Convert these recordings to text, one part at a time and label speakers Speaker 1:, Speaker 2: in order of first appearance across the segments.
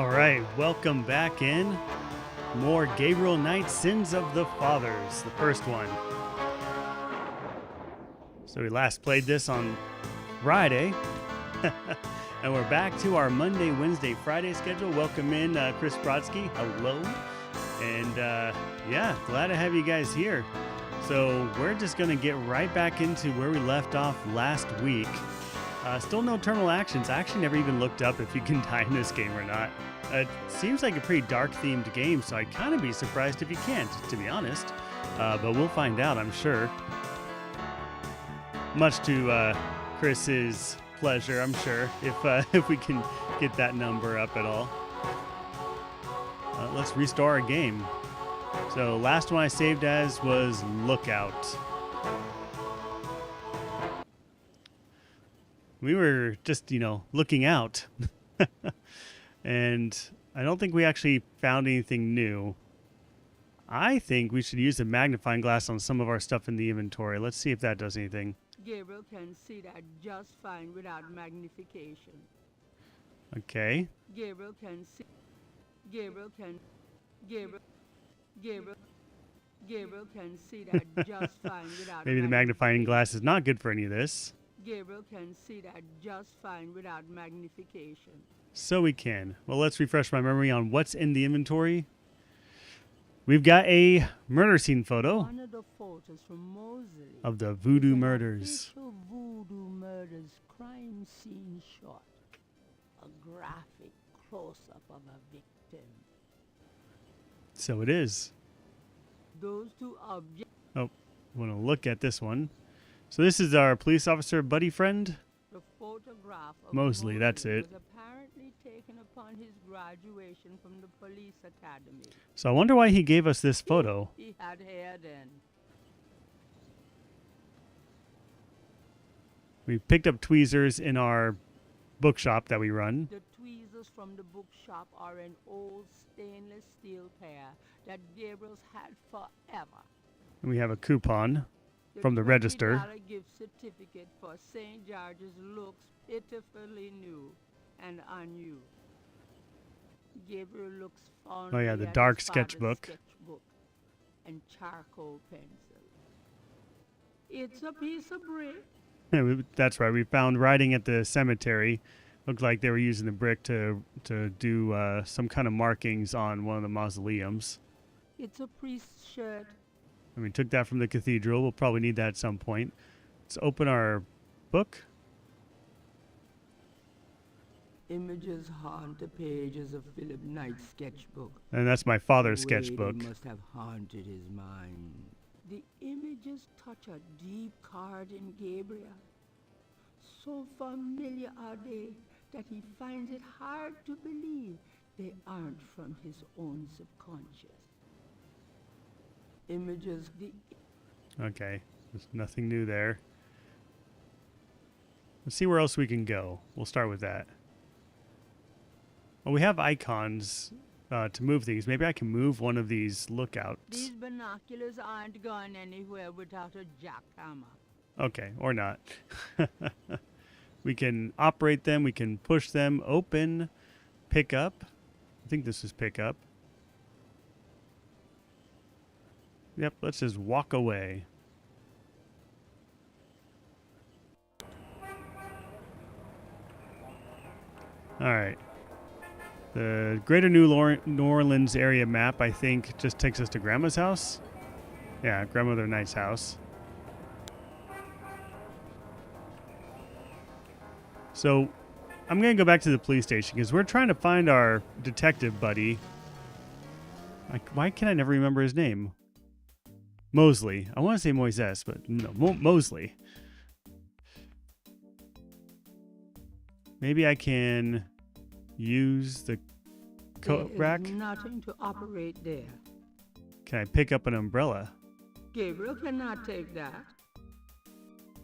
Speaker 1: All right, welcome back in. More Gabriel Knight, Sins of the Fathers, the first one. So we last played this on Friday, and we're back to our Monday, Wednesday, Friday schedule. Welcome in, Chris Brodsky. Hello. And yeah, glad to have you guys here. So we're just going to get right back into where we left off last week. Still no terminal actions. I actually never even looked up if you can die in this game or not. It seems like a pretty dark-themed game, so I'd kind of be surprised if you can't, to be honest. But we'll find out, I'm sure. Much to Chris's pleasure, I'm sure, if we can get that number up at all. Let's restore our game. So last one I saved as was Lookout. We were just, looking out. And I don't think we actually found anything new. I think we should use a magnifying glass on some of our stuff in the inventory. Let's see if that does anything.
Speaker 2: Gabriel can see that just fine without magnification.
Speaker 1: Okay.
Speaker 2: Gabriel can see that just fine without
Speaker 1: Maybe the magnifying glass is not good for any of this.
Speaker 2: Gabriel can see that just fine without magnification.
Speaker 1: So we can. Well, let's refresh my memory on what's in the inventory. We've got a murder scene photo
Speaker 2: One of the photos from Mosley
Speaker 1: of the voodoo murders.
Speaker 2: official voodoo murders crime scene shot. A graphic close-up of a victim.
Speaker 1: So it is.
Speaker 2: Those two objects.
Speaker 1: Oh, want to look at this one. So this is our police officer buddy friend.
Speaker 2: The photograph of
Speaker 1: Mosley, that's it.
Speaker 2: was apparently taken upon his graduation from the police academy.
Speaker 1: So I wonder why he gave us this photo.
Speaker 2: He had hair then.
Speaker 1: We picked up tweezers in our bookshop that we run.
Speaker 2: The tweezers from the bookshop are an old stainless steel pair that Gabriel's had forever.
Speaker 1: And we have a coupon from the register.
Speaker 2: $20 gift certificate for St. George's looks pitifully new and unused. Gabriel looks fondly
Speaker 1: Oh yeah, the
Speaker 2: at
Speaker 1: dark
Speaker 2: his father's
Speaker 1: sketchbook.
Speaker 2: And charcoal pencil. It's a piece of brick.
Speaker 1: That's right. We found writing at the cemetery. Looked like they were using the brick to do some kind of markings on one of the mausoleums.
Speaker 2: It's a priest's shirt.
Speaker 1: And we took that from the cathedral. We'll probably need that at some point. Let's open our book.
Speaker 2: Images haunt the pages of Philip Knight's sketchbook.
Speaker 1: And that's my father's
Speaker 2: The way
Speaker 1: sketchbook.
Speaker 2: they must have haunted his mind. The images touch a deep chord in Gabriel. So familiar are they that he finds it hard to believe they aren't from his own subconscious. Images,
Speaker 1: Okay, there's nothing new there. Let's see where else we can go. We'll start with that. Well, we have icons to move things. Maybe I can move one of these lookouts.
Speaker 2: These binoculars aren't going anywhere without a jackhammer.
Speaker 1: Okay, or not. We can operate them. We can push them. Open. Pick up. I think this is pick up. Yep, let's just walk away. All right. The Greater New Orleans area map, I think, just takes us to Grandma's house. Yeah, Grandmother Knight's house. So I'm going to go back to the police station because we're trying to find our detective buddy. Why can I never remember his name? Mosley. I want to say Moises, but no, Mosley. Maybe I can use the coat rack.
Speaker 2: There's nothing to operate there.
Speaker 1: Can I pick up an umbrella?
Speaker 2: Gabriel cannot take that.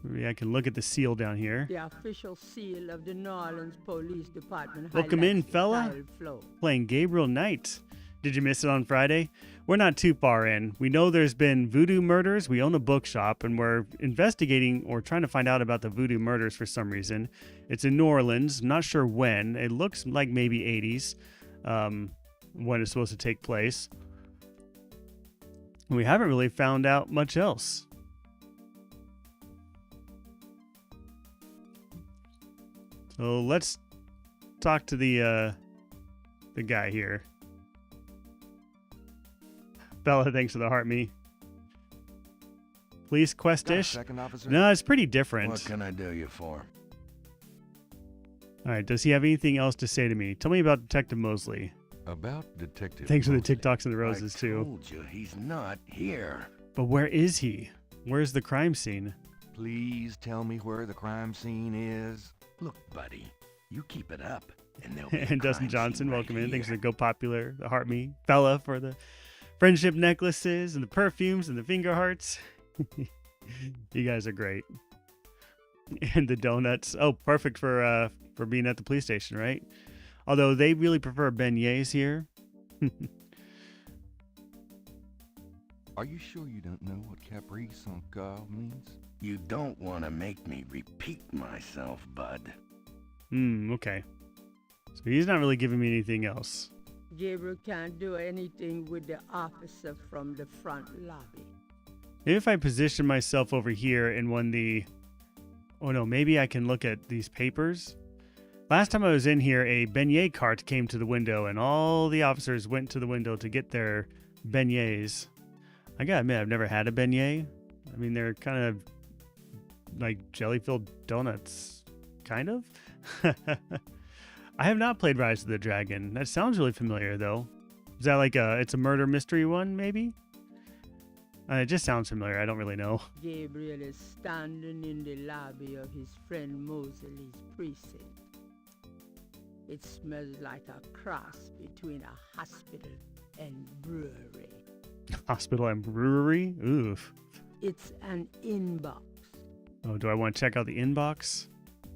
Speaker 1: Maybe I can look at the seal down here.
Speaker 2: The official seal of the New Orleans Police Department.
Speaker 1: Welcome in,
Speaker 2: highlights the
Speaker 1: fella.
Speaker 2: tiled floor.
Speaker 1: Playing Gabriel Knight. Did you miss it on Friday? We're not too far in. We know there's been voodoo murders. We own a bookshop, and we're investigating or trying to find out about the voodoo murders for some reason. It's in New Orleans. Not sure when. It looks like maybe 80s. when it's supposed to take place. We haven't really found out much else. So let's talk to the guy here. Bella, thanks for the heart me. Police quest-ish?
Speaker 3: Second officer?
Speaker 1: No, it's pretty different.
Speaker 3: What can I do you for?
Speaker 1: All right, does he have anything else to say to me? Tell me about Detective Mosley.
Speaker 3: About Detective
Speaker 1: Thanks for the
Speaker 3: Mosley.
Speaker 1: TikToks and the roses,
Speaker 3: I
Speaker 1: too.
Speaker 3: told you he's not here.
Speaker 1: But where is he? Where's the crime scene?
Speaker 3: Please tell me where the crime scene is. Look, buddy, you keep it up, and there'll be a
Speaker 1: And Dustin
Speaker 3: crime
Speaker 1: Johnson,
Speaker 3: scene right
Speaker 1: welcome in. Thanks for
Speaker 3: here.
Speaker 1: the Go Popular, the Heart Me. Bella for the friendship necklaces and the perfumes and the finger hearts. You guys are great. And the donuts. Oh, perfect for being at the police station, right? Although they really prefer beignets here.
Speaker 3: Are you sure you don't know what caprice encore means? You don't want to make me repeat myself, bud.
Speaker 1: Okay. So he's not really giving me anything else.
Speaker 2: Gabriel can't do anything with the officer from the front lobby.
Speaker 1: Maybe if I position myself over here and when the... Oh no, maybe I can look at these papers. Last time I was in here, a beignet cart came to the window and all the officers went to the window to get their beignets. I gotta admit, I've never had a beignet. I mean, they're kind of like jelly-filled donuts. Kind of? I have not played Rise of the Dragon. That sounds really familiar, though. Is that like it's a murder mystery one, maybe? It just sounds familiar. I don't really know.
Speaker 2: Gabriel is standing in the lobby of his friend Mosley's precinct. It smells like a cross between a hospital and brewery.
Speaker 1: Hospital and brewery? Oof.
Speaker 2: It's an inbox.
Speaker 1: Oh, do I want to check out the inbox?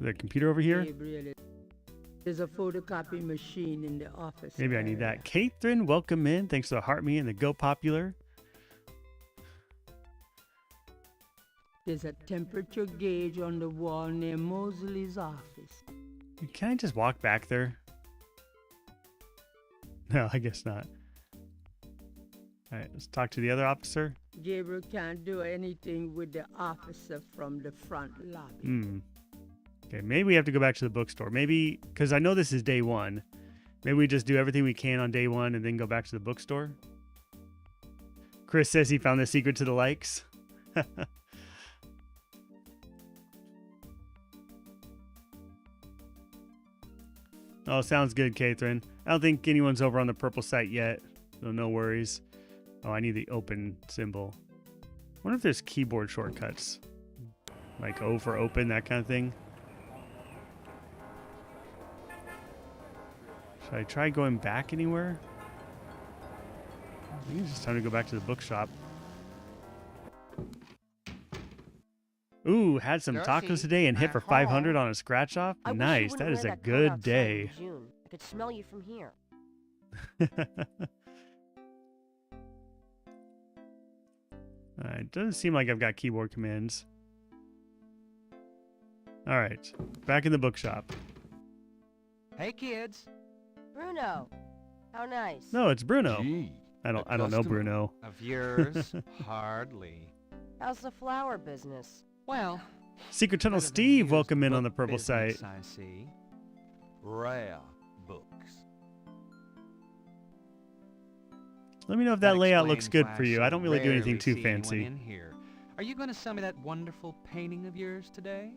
Speaker 1: The computer over here?
Speaker 2: Gabriel, there's a photocopy machine in the office.
Speaker 1: Maybe I need
Speaker 2: area.
Speaker 1: that. Catherine, welcome in. Thanks for the heart me and the Go Popular.
Speaker 2: There's a temperature gauge on the wall near Mosley's office.
Speaker 1: Can I just walk back there? No, I guess not. All right, let's talk to the other officer.
Speaker 2: Gabriel can't do anything with the officer from the front lobby.
Speaker 1: Okay, maybe we have to go back to the bookstore. Maybe, because I know this is day one. Maybe we just do everything we can on day one and then go back to the bookstore. Chris says he found the secret to the likes. Oh, sounds good, Catherine. I don't think anyone's over on the purple site yet, so no worries. Oh, I need the open symbol. I wonder if there's keyboard shortcuts. Like O for open, that kind of thing. Should I try going back anywhere? I think it's just time to go back to the bookshop. Ooh, had some tacos today and hit for 500 on a scratch off. Nice, that is a good day.
Speaker 4: I could smell you from here.
Speaker 1: It doesn't seem like I've got keyboard commands. All right, back in the bookshop.
Speaker 5: Hey, kids.
Speaker 4: Bruno, how nice.
Speaker 1: No, it's Bruno.
Speaker 3: Gee,
Speaker 1: I don't know
Speaker 3: customer.
Speaker 1: Bruno.
Speaker 5: Of yours? Hardly.
Speaker 4: How's the flower business?
Speaker 5: Well,
Speaker 1: Secret Tunnel
Speaker 5: better than
Speaker 1: Steve,
Speaker 5: used
Speaker 1: welcome in on the
Speaker 5: book
Speaker 1: purple site.
Speaker 5: business, I see. Rare books.
Speaker 1: Let me know if that layout looks
Speaker 5: explains
Speaker 1: good
Speaker 5: why
Speaker 1: for you.
Speaker 5: so
Speaker 1: I don't really do anything
Speaker 5: rarely
Speaker 1: too
Speaker 5: see anyone
Speaker 1: fancy.
Speaker 5: in here. Are you going to sell me that wonderful painting of yours today?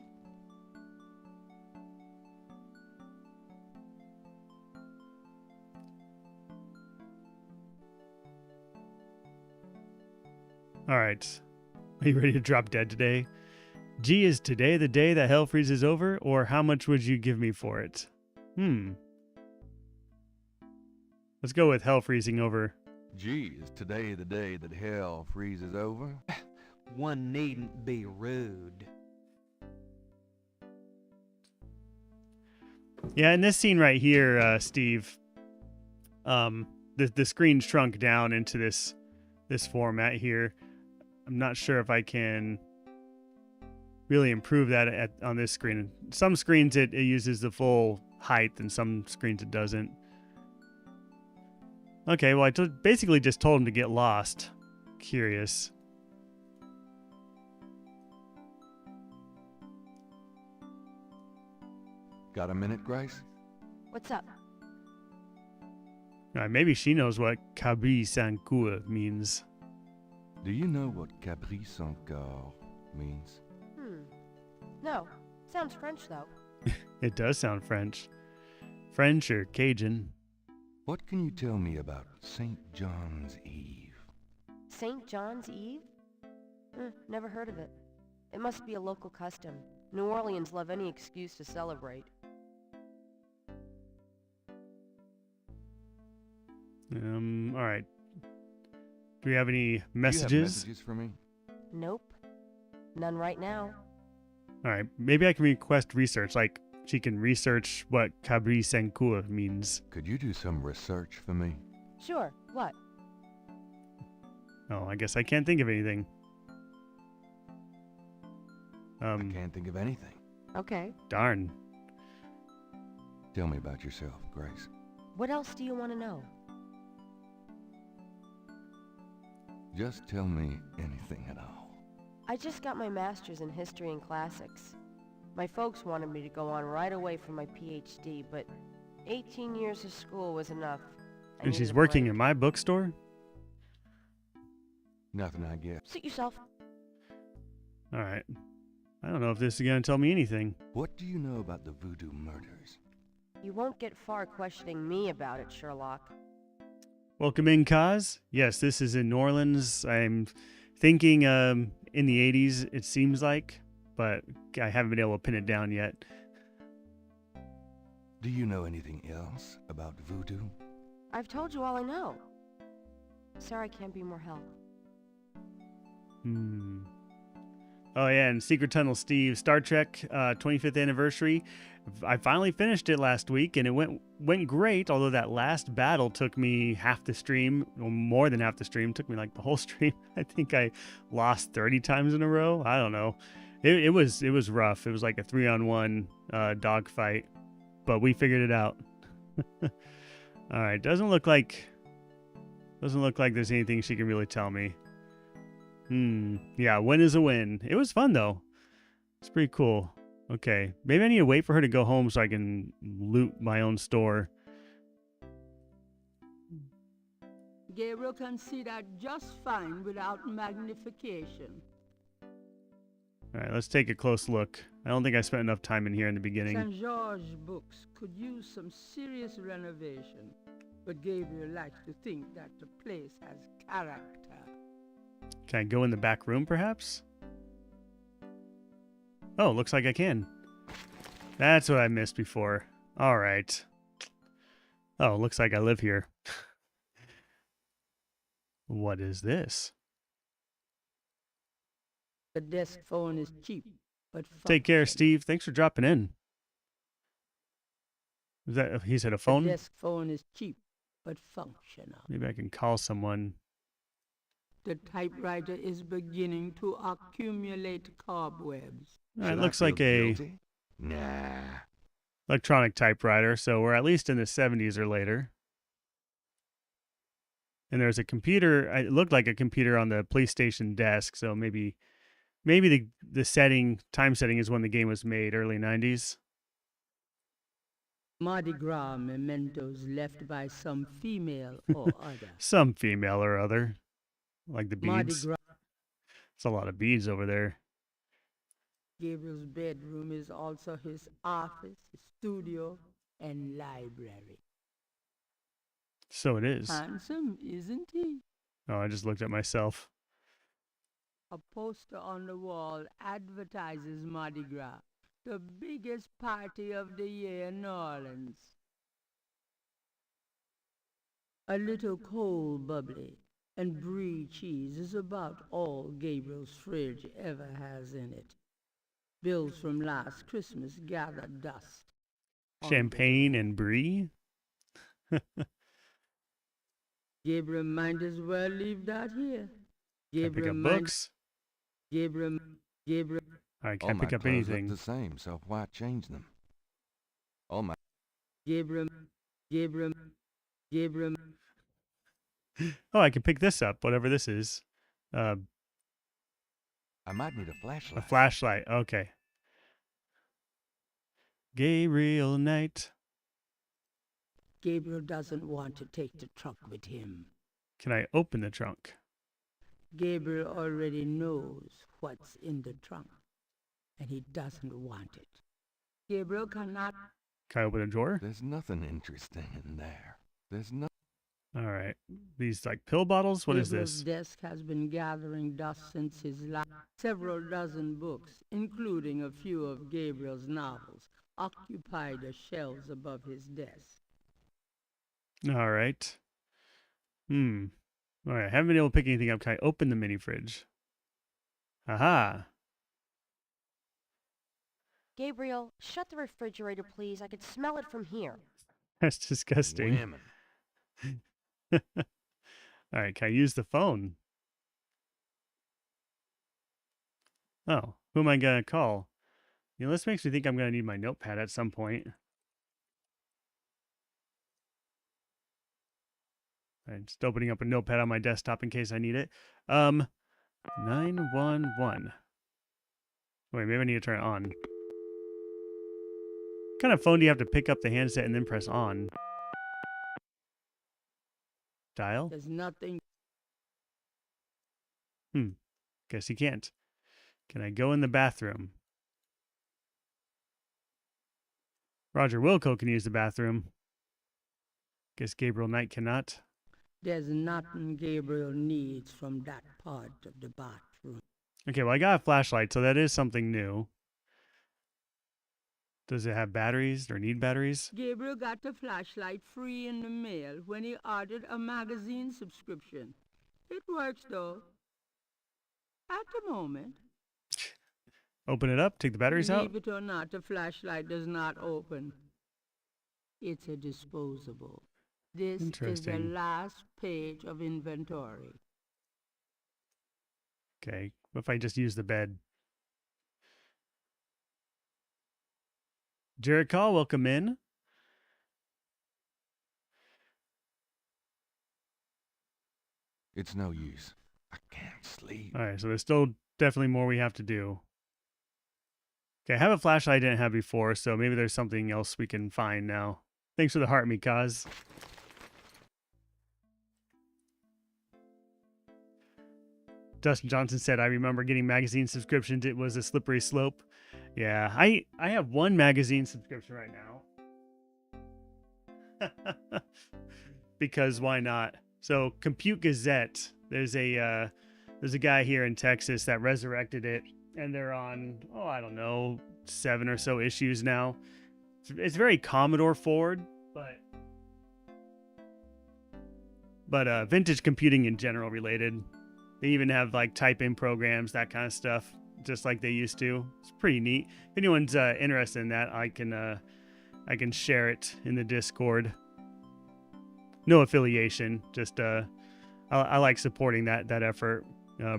Speaker 1: All right. Are you ready to drop dead today? Gee, is today the day that hell freezes over, or how much would you give me for it? Let's go with hell freezing over.
Speaker 3: Gee, is today the day that hell freezes over?
Speaker 5: One needn't be rude.
Speaker 1: Yeah, in this scene right here, Steve, the screen shrunk down into this format here. I'm not sure if I can really improve that on this screen. Some screens it uses the full height, and some screens it doesn't. Okay, well, I basically just told him to get lost. Curious.
Speaker 3: Got a minute, Grace?
Speaker 4: What's up?
Speaker 1: Maybe she knows what Cabri Sans Cour means.
Speaker 3: Do you know what Cabri Sans Cour means?
Speaker 4: No. Sounds French, though.
Speaker 1: It does sound French. French or Cajun.
Speaker 3: What can you tell me about St. John's Eve?
Speaker 4: St. John's Eve? Never heard of it. It must be a local custom. New Orleans love any excuse to celebrate.
Speaker 1: All right. Do we have any
Speaker 3: Do you have
Speaker 1: messages?
Speaker 3: messages for me?
Speaker 4: Nope. None right now.
Speaker 1: All right. Maybe I can request research. Like, she can research what Cabri Sans Cour means.
Speaker 3: Could you do some research for me?
Speaker 4: Sure. What?
Speaker 1: Oh, I guess I can't think of anything.
Speaker 3: I can't think of anything.
Speaker 4: Okay.
Speaker 1: Darn.
Speaker 3: Tell me about yourself, Grace.
Speaker 4: What else do you want to know?
Speaker 3: Just tell me anything at all.
Speaker 4: I just got my master's in history and classics. My folks wanted me to go on right away for my PhD, but 18 years of school was enough. I
Speaker 1: And
Speaker 4: needed
Speaker 1: she's
Speaker 4: a
Speaker 1: working
Speaker 4: break.
Speaker 1: in my bookstore?
Speaker 3: Nothing, I guess.
Speaker 4: Suit yourself.
Speaker 1: All right. I don't know if this is going to tell me anything.
Speaker 3: What do you know about the voodoo murders?
Speaker 4: You won't get far questioning me about it, Sherlock.
Speaker 1: Welcome in, Kaz. Yes, this is in New Orleans. I'm thinking in the 80s, it seems like, but I haven't been able to pin it down yet.
Speaker 3: Do you know anything else about voodoo?
Speaker 4: I've told you all I know. Sorry I can't be more help.
Speaker 1: Oh, yeah, and Secret Tunnel Steve, Star Trek 25th anniversary. I finally finished it last week, and it went great, although that last battle took me half the stream, or more than half the stream. It took me like the whole stream. I think I lost 30 times in a row. I don't know. It was rough. It was like a 3-on-1 dogfight, but we figured it out. All right, doesn't look like there's anything she can really tell me. Yeah, win is a win. It was fun though. It's pretty cool. Okay, maybe I need to wait for her to go home so I can loot my own store.
Speaker 2: Gabriel can see that just fine without magnification.
Speaker 1: All right, let's take a close look. I don't think I spent enough time in here in the beginning.
Speaker 2: St. George Books could use some serious renovation, but Gabriel likes to think that the place has character.
Speaker 1: Can I go in the back room, perhaps? Oh, looks like I can. That's what I missed before. All right. Oh, looks like I live here. What is this?
Speaker 2: The desk phone is cheap, but
Speaker 1: Take care,
Speaker 2: functional.
Speaker 1: Steve. Thanks for dropping in. Is that he said a
Speaker 2: The
Speaker 1: phone?
Speaker 2: desk phone is cheap, but functional.
Speaker 1: Maybe I can call someone.
Speaker 2: The typewriter is beginning to accumulate cobwebs.
Speaker 1: It
Speaker 3: Should I
Speaker 1: looks
Speaker 3: feel
Speaker 1: like a
Speaker 3: guilty? Nah.
Speaker 1: electronic typewriter, so we're at least in the 70s or later. And there's a computer. It looked like a computer on the PlayStation desk, so maybe the time setting is when the game was made, early 90s.
Speaker 2: Mardi Gras mementos left by some female or other.
Speaker 1: Some female or other, like the
Speaker 2: Mardi
Speaker 1: beads.
Speaker 2: Gras.
Speaker 1: It's a lot of beads over there.
Speaker 2: Gabriel's bedroom is also his office, his studio, and library.
Speaker 1: So it is.
Speaker 2: Handsome, isn't he?
Speaker 1: Oh, I just looked at myself.
Speaker 2: A poster on the wall advertises Mardi Gras, the biggest party of the year in New Orleans. A little cold bubbly and brie cheese is about all Gabriel's fridge ever has in it. Bills from last Christmas gather dust. on the
Speaker 1: Champagne and brie.
Speaker 2: Gabriel might as well leave that here.
Speaker 1: Can I pick up
Speaker 2: might-
Speaker 1: books?
Speaker 2: Gabriel.
Speaker 1: I
Speaker 3: All
Speaker 1: can't
Speaker 3: my
Speaker 1: pick up
Speaker 3: clothes
Speaker 1: anything.
Speaker 3: look the same, so why change them? All my
Speaker 2: Gabriel.
Speaker 1: Oh, I can pick this up, whatever this is. Uh,
Speaker 3: I might need a
Speaker 1: a
Speaker 3: flashlight.
Speaker 1: flashlight. Okay. Gabriel Knight.
Speaker 2: Gabriel doesn't want to take the truck with him.
Speaker 1: Can I open the trunk?
Speaker 2: Gabriel already knows what's in the trunk, and he doesn't want it. Gabriel cannot.
Speaker 1: Can I open a drawer?
Speaker 3: There's nothing interesting in there. There's no...
Speaker 1: All right. These like pill bottles? What is
Speaker 2: Gabriel's
Speaker 1: this?
Speaker 2: desk has been gathering dust since his last. Several dozen books, including a few of Gabriel's novels, occupy the shelves above his desk.
Speaker 1: All right. All right. I haven't been able to pick anything up. Can I open the mini fridge? Aha.
Speaker 4: Gabriel, shut the refrigerator, please. I could smell it from here.
Speaker 1: That's disgusting.
Speaker 3: Women.
Speaker 1: All right. Can I use the phone? Oh, who am I going to call? You know, this makes me think I'm going to need my notepad at some point. All right, just opening up a notepad on my desktop in case I need it. 911. Wait, maybe I need to turn it on. What kind of phone do you have to pick up the handset and then press on? Dial?
Speaker 2: There's nothing.
Speaker 1: Guess you can't. Can I go in the bathroom? Roger Wilco can use the bathroom. Guess Gabriel Knight cannot.
Speaker 2: There's nothing Gabriel needs from that part of the bathroom.
Speaker 1: Okay, well, I got a flashlight, so that is something new. Does it have batteries or need batteries?
Speaker 2: Gabriel got the flashlight free in the mail when he ordered a magazine subscription. It works, though. At the moment.
Speaker 1: Open it up, take the batteries out.
Speaker 2: Believe it or not, the flashlight does not open. It's a disposable. This is the
Speaker 1: Interesting.
Speaker 2: last page of inventory.
Speaker 1: Okay, what if I just use the bed? Jared Call, welcome in.
Speaker 3: It's no use. I can't sleep.
Speaker 1: All right, so there's still definitely more we have to do. Okay, I have a flashlight I didn't have before, so maybe there's something else we can find now. Thanks for the heart, Mikaz. Dustin Johnson said, I remember getting magazine subscriptions. It was a slippery slope. Yeah, I have one magazine subscription right now. Because why not? So Compute Gazette, there's a guy here in Texas that resurrected it, and they're on, I don't know, 7 or so issues now. It's very Commodore forward, but vintage computing in general related. They even have like type-in programs, that kind of stuff, just like they used to. It's pretty neat. If anyone's interested in that, I can share it in the Discord. No affiliation, just I like supporting that effort.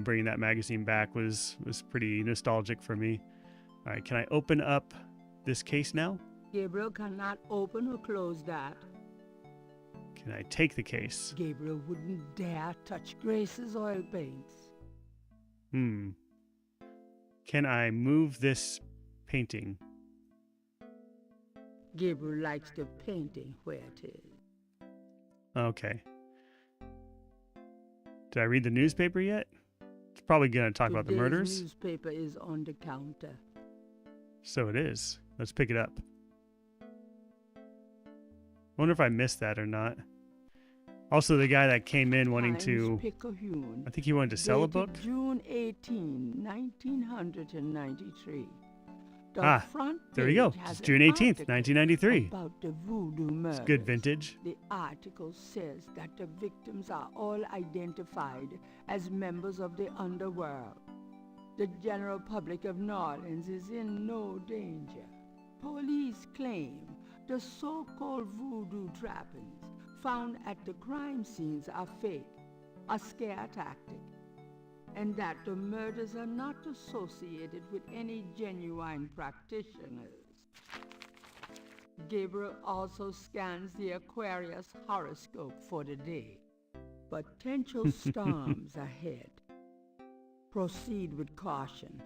Speaker 1: Bringing that magazine back was pretty nostalgic for me. All right, can I open up this case now?
Speaker 2: Gabriel cannot open or close that.
Speaker 1: Can I take the case?
Speaker 2: Gabriel wouldn't dare touch Grace's oil paints.
Speaker 1: Can I move this painting?
Speaker 2: Gabriel likes the painting where it is.
Speaker 1: Okay. Did I read the newspaper yet? It's probably going to talk about the
Speaker 2: Today's
Speaker 1: murders.
Speaker 2: newspaper is on the counter.
Speaker 1: So it is. Let's pick it up. Wonder if I missed that or not. Also, the guy that came in wanting to,
Speaker 2: Times-Picayune,
Speaker 1: I think he wanted to sell a book.
Speaker 2: dated June 18, 1993. The front
Speaker 1: There we go.
Speaker 2: page has
Speaker 1: It's June
Speaker 2: an
Speaker 1: 18th,
Speaker 2: article
Speaker 1: 1993.
Speaker 2: about the voodoo murders.
Speaker 1: It's good vintage.
Speaker 2: The article says that the victims are all identified as members of the underworld. The general public of New Orleans is in no danger. Police claim the so-called voodoo trappings found at the crime scenes are fake, a scare tactic, and that the murders are not associated with any genuine practitioners. Gabriel also scans the Aquarius horoscope for the day. Potential storms ahead. Proceed with caution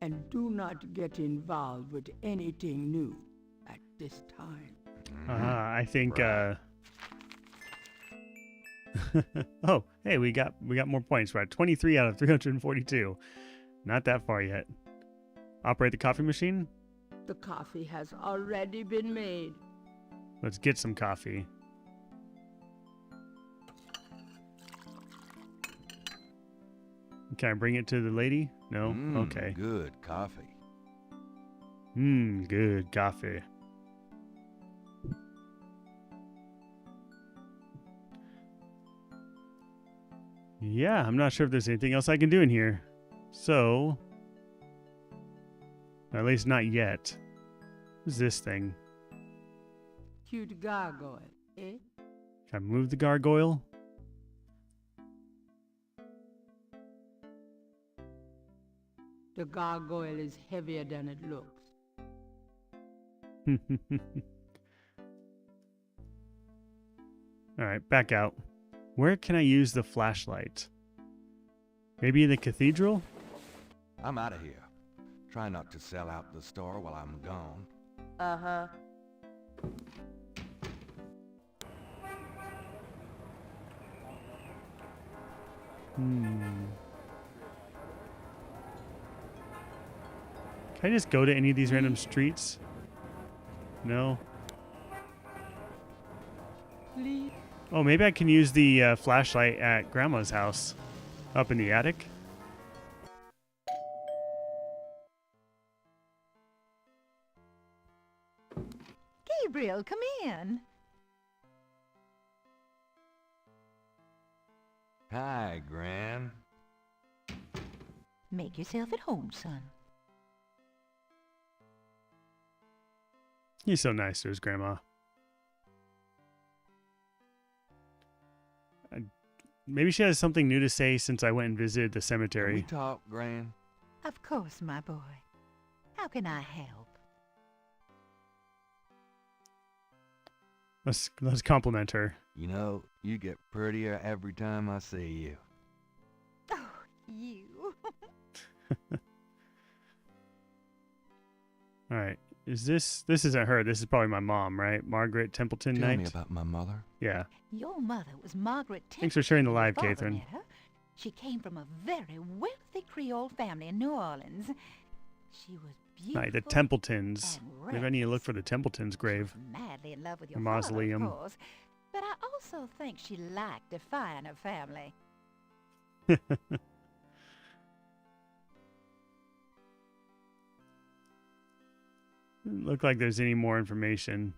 Speaker 2: and do not get involved with anything new at this time.
Speaker 1: I think.
Speaker 3: Right.
Speaker 1: Oh, hey, we got more points. We're at 23 out of 342. Not that far yet. Operate the coffee machine.
Speaker 2: The coffee has already been made.
Speaker 1: Let's get some coffee. Can I bring it to the lady? No? Okay.
Speaker 3: Good coffee.
Speaker 1: Good coffee. Yeah, I'm not sure if there's anything else I can do in here. So, at least not yet. What's this thing?
Speaker 2: Cute gargoyle, eh?
Speaker 1: Can I move the gargoyle?
Speaker 2: The gargoyle is heavier than it looks.
Speaker 1: Alright, back out. Where can I use the flashlight? Maybe in the cathedral?
Speaker 3: I'm out of here. Try not to sell out the store while I'm gone.
Speaker 4: Uh-huh.
Speaker 1: Can I just go to any of these random streets? No?
Speaker 2: Please.
Speaker 1: Oh, maybe I can use the flashlight at Grandma's house. Up in the attic?
Speaker 6: Gabriel, come in.
Speaker 3: Hi, Gran.
Speaker 6: Make yourself at home, son.
Speaker 1: He's so nice to his grandma. Maybe she has something new to say since I went and visited the
Speaker 3: Can we
Speaker 1: cemetery.
Speaker 3: talk, Gran?
Speaker 6: Of course, my boy. How can I help?
Speaker 1: Let's compliment her.
Speaker 3: You know, you get prettier every time I see you.
Speaker 6: Oh, you.
Speaker 1: All right. This isn't her. This is probably my mom, right? Margaret Templeton
Speaker 3: Tell
Speaker 1: Knight.
Speaker 3: me about my mother.
Speaker 1: Yeah.
Speaker 6: Your mother was Margaret Templeton.
Speaker 1: Thanks for sharing the live,
Speaker 6: Your father
Speaker 1: Catherine.
Speaker 6: met her. She came from a very wealthy Creole family in New Orleans. She was beautiful.
Speaker 1: Right, the Templetons.
Speaker 6: and
Speaker 1: Maybe I need to look
Speaker 6: reckless.
Speaker 1: for the Templetons'
Speaker 6: She
Speaker 1: grave.
Speaker 6: was madly in love with your
Speaker 1: Mausoleum.
Speaker 6: father, of course. But I also think she liked defying her family.
Speaker 1: Doesn't look like there's any more information.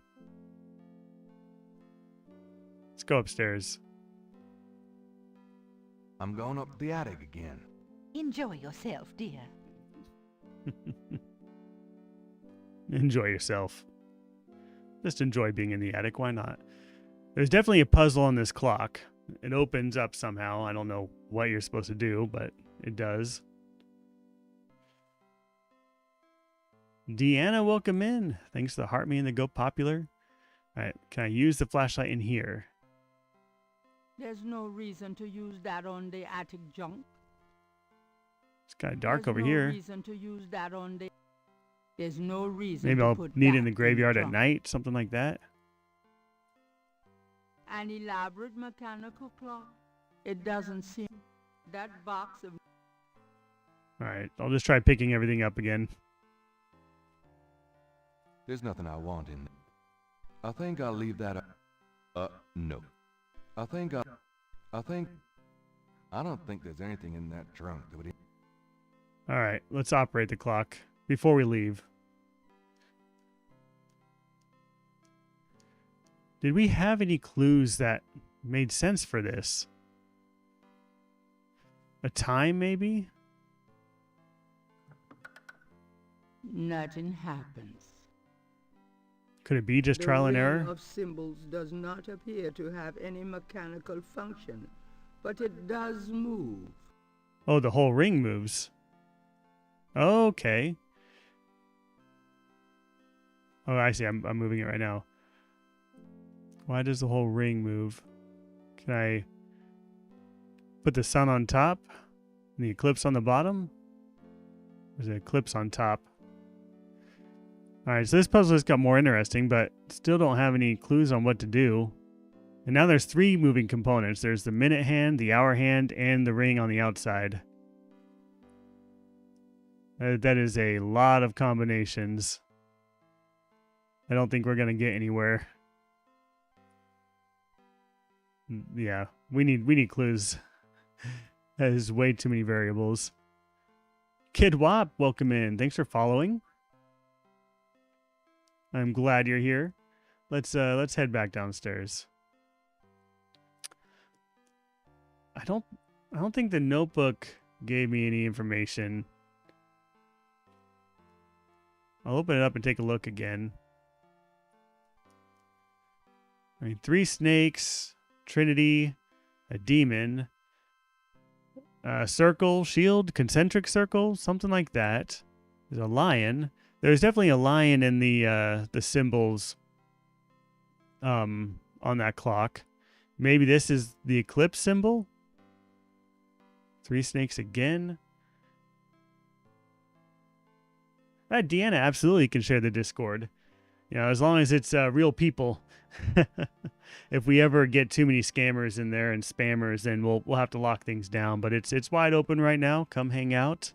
Speaker 1: Let's go upstairs.
Speaker 3: I'm going up the attic again.
Speaker 6: Enjoy yourself, dear.
Speaker 1: Enjoy yourself. Just enjoy being in the attic. Why not? There's definitely a puzzle on this clock. It opens up somehow. I don't know what you're supposed to do, but it does. Deanna, welcome in. Thanks to the Heart Me and the Go Popular. All right, can I use the flashlight in here?
Speaker 2: There's no reason to use that on the attic junk.
Speaker 1: It's kind of dark
Speaker 2: There's
Speaker 1: over
Speaker 2: no
Speaker 1: here.
Speaker 2: reason to use that on the... There's no reason
Speaker 1: Maybe
Speaker 2: to
Speaker 1: I'll
Speaker 2: put
Speaker 1: need it in
Speaker 2: that
Speaker 1: the graveyard at
Speaker 2: trunk.
Speaker 1: night, something like that.
Speaker 2: An elaborate mechanical clock. It doesn't seem... That box of...
Speaker 1: All right, I'll just try picking everything up again.
Speaker 3: There's nothing I want in there. I think I'll leave that no. I don't think there's anything in that trunk that would...
Speaker 1: All right, let's operate the clock before we leave. Did we have any clues that made sense for this? A time, maybe?
Speaker 2: Nothing happens.
Speaker 1: Could it be just
Speaker 2: The
Speaker 1: trial and
Speaker 2: ring
Speaker 1: error?
Speaker 2: of symbols does not appear to have any mechanical function, but it does move.
Speaker 1: Oh, the whole ring moves. Okay. Oh, I see. I'm moving it right now. Why does the whole ring move? Can I Put the sun on top and the eclipse on the bottom. There's an eclipse on top. Alright, so this puzzle just got more interesting, but still don't have any clues on what to do. And now there's 3 moving components. There's the minute hand, the hour hand, and the ring on the outside. That is a lot of combinations. I don't think we're going to get anywhere. Yeah, we need clues. That is way too many variables. Kid Wop, welcome in. Thanks for following. I'm glad you're here. Let's head back downstairs. I don't think the notebook gave me any information. I'll open it up and take a look again. I mean, 3 snakes, Trinity, a demon, circle, shield, concentric circle, something like that. There's a lion. There's definitely a lion in the symbols on that clock. Maybe this is the eclipse symbol. 3 snakes again. Deanna absolutely can share the Discord. You know, as long as it's real people. If we ever get too many scammers in there and spammers, then we'll have to lock things down. But it's wide open right now. Come hang out.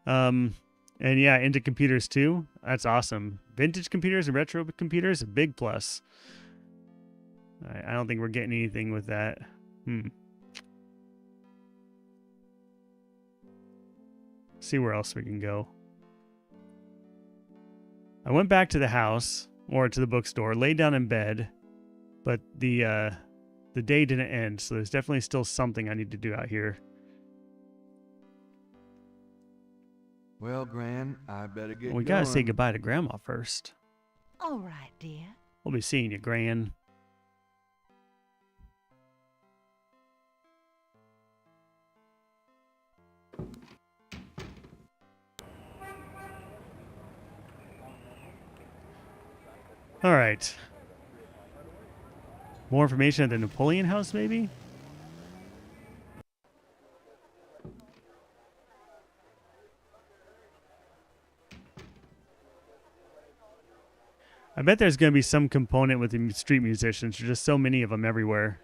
Speaker 1: And yeah, into computers too. That's awesome. Vintage computers and retro computers, a big plus. I don't think we're getting anything with that. See where else we can go. I went back to the house, or to the bookstore, laid down in bed, but the day didn't end, so there's definitely still something I need to do out here.
Speaker 3: Well, Gran, I better get
Speaker 1: We gotta say
Speaker 3: going.
Speaker 1: goodbye to Grandma first.
Speaker 6: All right, dear.
Speaker 1: We'll be seeing you, Gran. All right. More information at the Napoleon House, maybe? I bet there's going to be some component with the street musicians. There's just so many of them everywhere.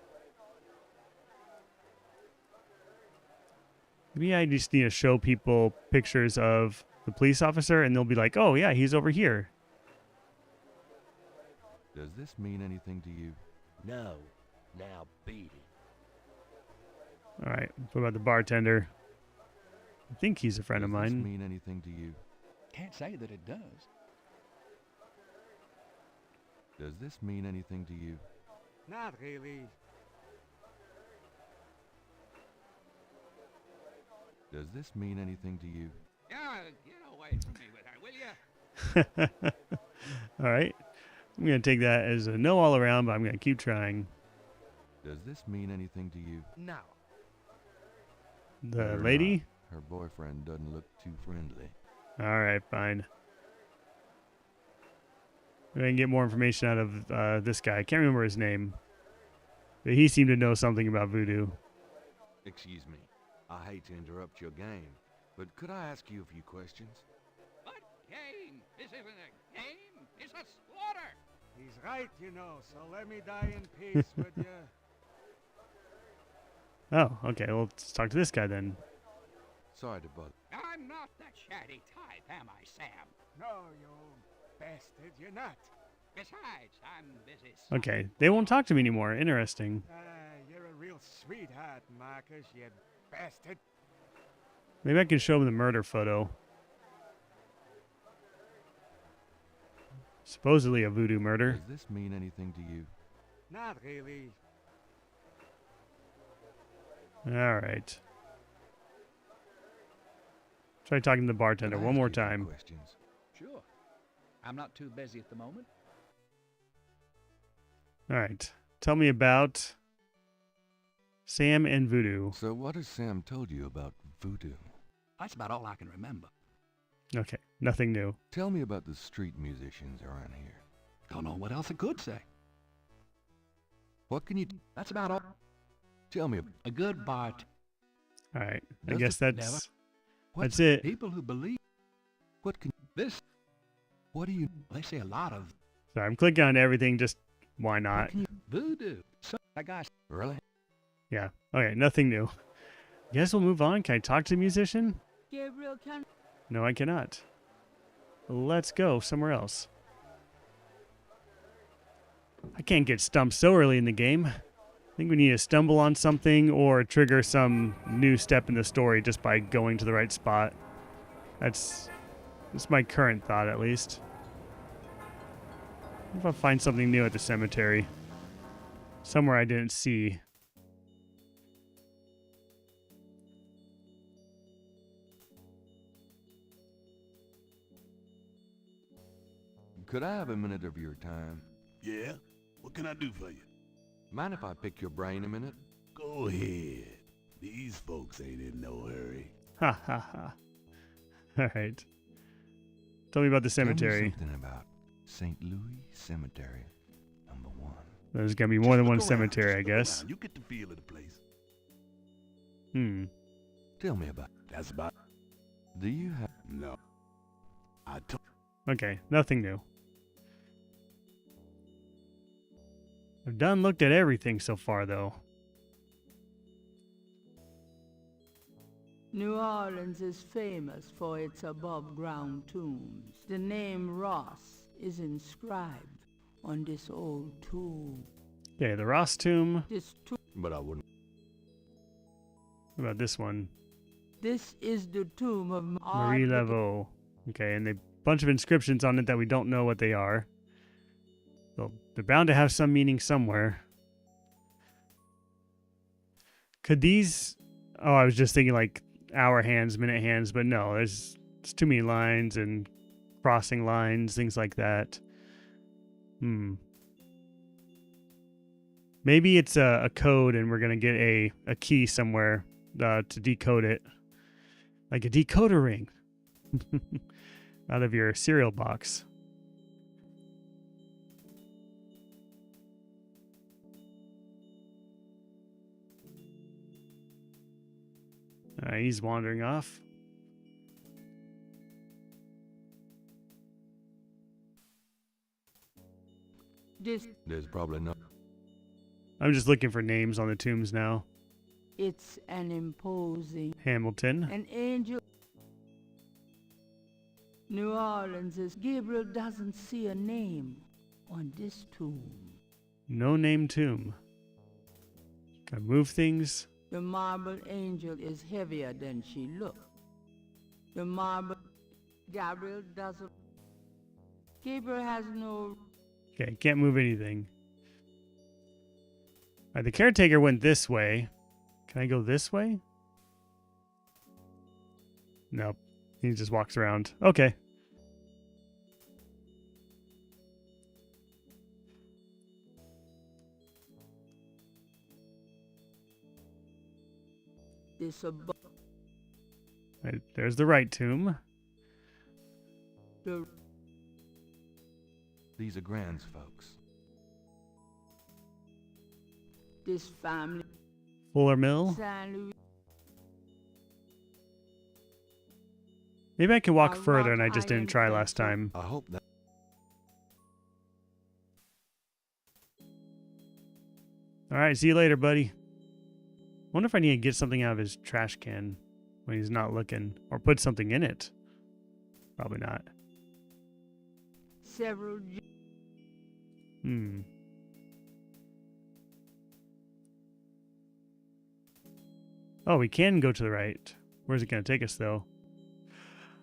Speaker 1: Maybe I just need to show people pictures of the police officer, and they'll be like, oh, yeah, he's over here.
Speaker 3: Does this mean anything to you?
Speaker 7: No. Now beat it.
Speaker 1: All right. What about the bartender? I think he's a friend of
Speaker 3: Does this
Speaker 1: mine.
Speaker 3: mean anything to you?
Speaker 5: Can't say that it does.
Speaker 3: Does this mean anything to you?
Speaker 8: Not really.
Speaker 3: Does this mean anything to you?
Speaker 7: Get away from me with her, will you?
Speaker 1: All right. I'm going to take that as a no all around, but I'm going to keep trying.
Speaker 3: Does this mean anything to you?
Speaker 7: No.
Speaker 1: The
Speaker 3: Better
Speaker 1: lady?
Speaker 3: not. Her boyfriend doesn't look too friendly.
Speaker 1: All right, fine. I can get more information out of this guy. I can't remember his name. But he seemed to know something about voodoo.
Speaker 3: Excuse me. I hate to interrupt your game, but could I ask you a few questions?
Speaker 7: What game? This isn't a game. It's a slaughter.
Speaker 8: He's right, you know, so let me die in peace, would you?
Speaker 1: Oh, okay. Well, let's talk to this guy then.
Speaker 3: Sorry to bug.
Speaker 7: I'm not the chatty type, am I, Sam?
Speaker 8: No, you bastard, you're not.
Speaker 7: Besides, I'm busy.
Speaker 1: Okay. They won't talk to me anymore. Interesting.
Speaker 8: You're a real sweetheart, Marcus, you bastard.
Speaker 1: Maybe I can show him the murder photo. Supposedly a voodoo murder.
Speaker 3: Does this mean anything to you?
Speaker 8: Not really.
Speaker 1: All right. Try talking to the bartender
Speaker 3: Could I
Speaker 1: one
Speaker 3: ask
Speaker 1: more
Speaker 3: you a few
Speaker 1: time.
Speaker 3: Questions?
Speaker 5: Sure. I'm not too busy at the moment.
Speaker 1: All right. Tell me about Sam and voodoo.
Speaker 3: So what has Sam told you about voodoo?
Speaker 5: That's about all I can remember.
Speaker 1: Okay. Nothing new.
Speaker 3: Tell me about the street musicians around here.
Speaker 5: Don't know what else I could say.
Speaker 3: What can you...
Speaker 5: That's about all.
Speaker 3: Tell me,
Speaker 5: A good bart.
Speaker 1: All right. I
Speaker 3: Does
Speaker 1: guess
Speaker 3: it
Speaker 1: that's
Speaker 3: never- what's
Speaker 1: it.
Speaker 3: people who believe? What can this? What do you? They say a lot of
Speaker 1: So I'm clicking on everything. Just why
Speaker 3: what
Speaker 1: not?
Speaker 3: can you voodoo. So I got really.
Speaker 1: Yeah. Okay. Nothing new. Guess we'll move on. Can I talk to the musician?
Speaker 2: Gabriel can...
Speaker 1: No, I cannot. Let's go somewhere else. I can't get stumped so early in the game. I think we need to stumble on something or trigger some new step in the story just by going to the right spot. That's my current thought, at least. What if I find something new at the cemetery? Somewhere I didn't see.
Speaker 3: Could I have a minute of your time?
Speaker 9: Yeah? What can I do for you?
Speaker 3: Mind if I pick your brain a minute?
Speaker 9: Go ahead. These folks ain't in no hurry.
Speaker 1: Ha ha ha. All right. Tell me about the
Speaker 3: Tell me
Speaker 1: cemetery.
Speaker 3: something about St. Louis Cemetery, number 1.
Speaker 1: There's gonna be more than
Speaker 9: Just
Speaker 1: one
Speaker 9: look around,
Speaker 1: cemetery,
Speaker 9: just
Speaker 1: I
Speaker 9: look
Speaker 1: guess.
Speaker 9: around. You get the feel of the place.
Speaker 3: Tell me about.
Speaker 9: That's about...
Speaker 3: Do you have?
Speaker 9: No. I told...
Speaker 1: Okay, nothing new. I've done looked at everything so far, though.
Speaker 2: New Orleans is famous for its above-ground tombs. The name Ross is inscribed on this old tomb.
Speaker 1: Okay, the Ross tomb.
Speaker 2: This tomb...
Speaker 3: But I wouldn't.
Speaker 1: What about this one?
Speaker 2: This is the tomb of
Speaker 1: Marie Laveau. Okay, and a bunch of inscriptions on it that we don't know what they are. So they're bound to have some meaning somewhere. Could these... Oh, I was just thinking like hour hands, minute hands, but no, there's too many lines and crossing lines, things like that. Maybe it's a code and we're going to get a key somewhere to decode it. Like a decoder ring out of your cereal box. He's wandering off.
Speaker 3: There's probably no.
Speaker 1: I'm just looking for names on the tombs now.
Speaker 2: It's an imposing...
Speaker 1: Hamilton.
Speaker 2: An angel... New Orleans is... Gabriel doesn't see a name on this tomb.
Speaker 1: No name tomb. Can I move things?
Speaker 2: The marble angel is heavier than she looked. The marble... Gabriel doesn't... Gabriel has no...
Speaker 1: Okay, can't move anything. Alright, the caretaker went this way. Can I go this way? Nope. He just walks around. Okay.
Speaker 2: This above...
Speaker 1: Right, there's the right tomb.
Speaker 2: The...
Speaker 3: These are Grand's folks.
Speaker 2: This family...
Speaker 1: Fuller Mill.
Speaker 2: San Louis...
Speaker 1: Maybe I can walk
Speaker 2: A
Speaker 1: further
Speaker 2: rock
Speaker 1: and I just didn't
Speaker 2: iron
Speaker 1: try
Speaker 2: fence
Speaker 1: last time.
Speaker 3: I hope that.
Speaker 1: Alright, see you later, buddy. Wonder if I need to get something out of his trash can when he's not looking. Or put something in it. Probably not.
Speaker 2: Several...
Speaker 1: Oh, we can go to the right. Where's it going to take us, though?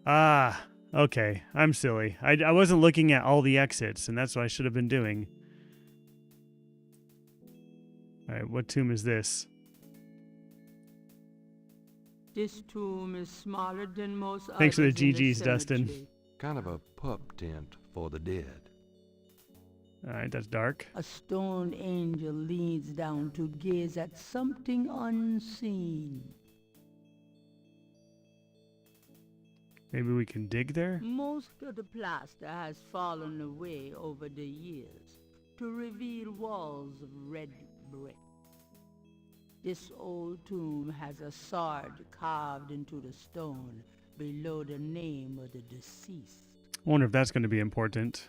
Speaker 1: Ah, okay. I'm silly. I wasn't looking at all the exits, and that's what I should have been doing. Alright, what tomb is this?
Speaker 2: This tomb is smaller than most
Speaker 1: Thanks for the
Speaker 2: others in
Speaker 1: GGs, Dustin.
Speaker 2: cemetery.
Speaker 3: Kind of a pup tent for the dead.
Speaker 1: Alright, that's dark.
Speaker 2: A stone angel leans down to gaze at something unseen.
Speaker 1: Maybe we can dig there?
Speaker 2: Most of the plaster has fallen away over the years to reveal walls of red brick. This old tomb has a sword carved into the stone below the name of the deceased.
Speaker 1: I wonder if that's going to be important.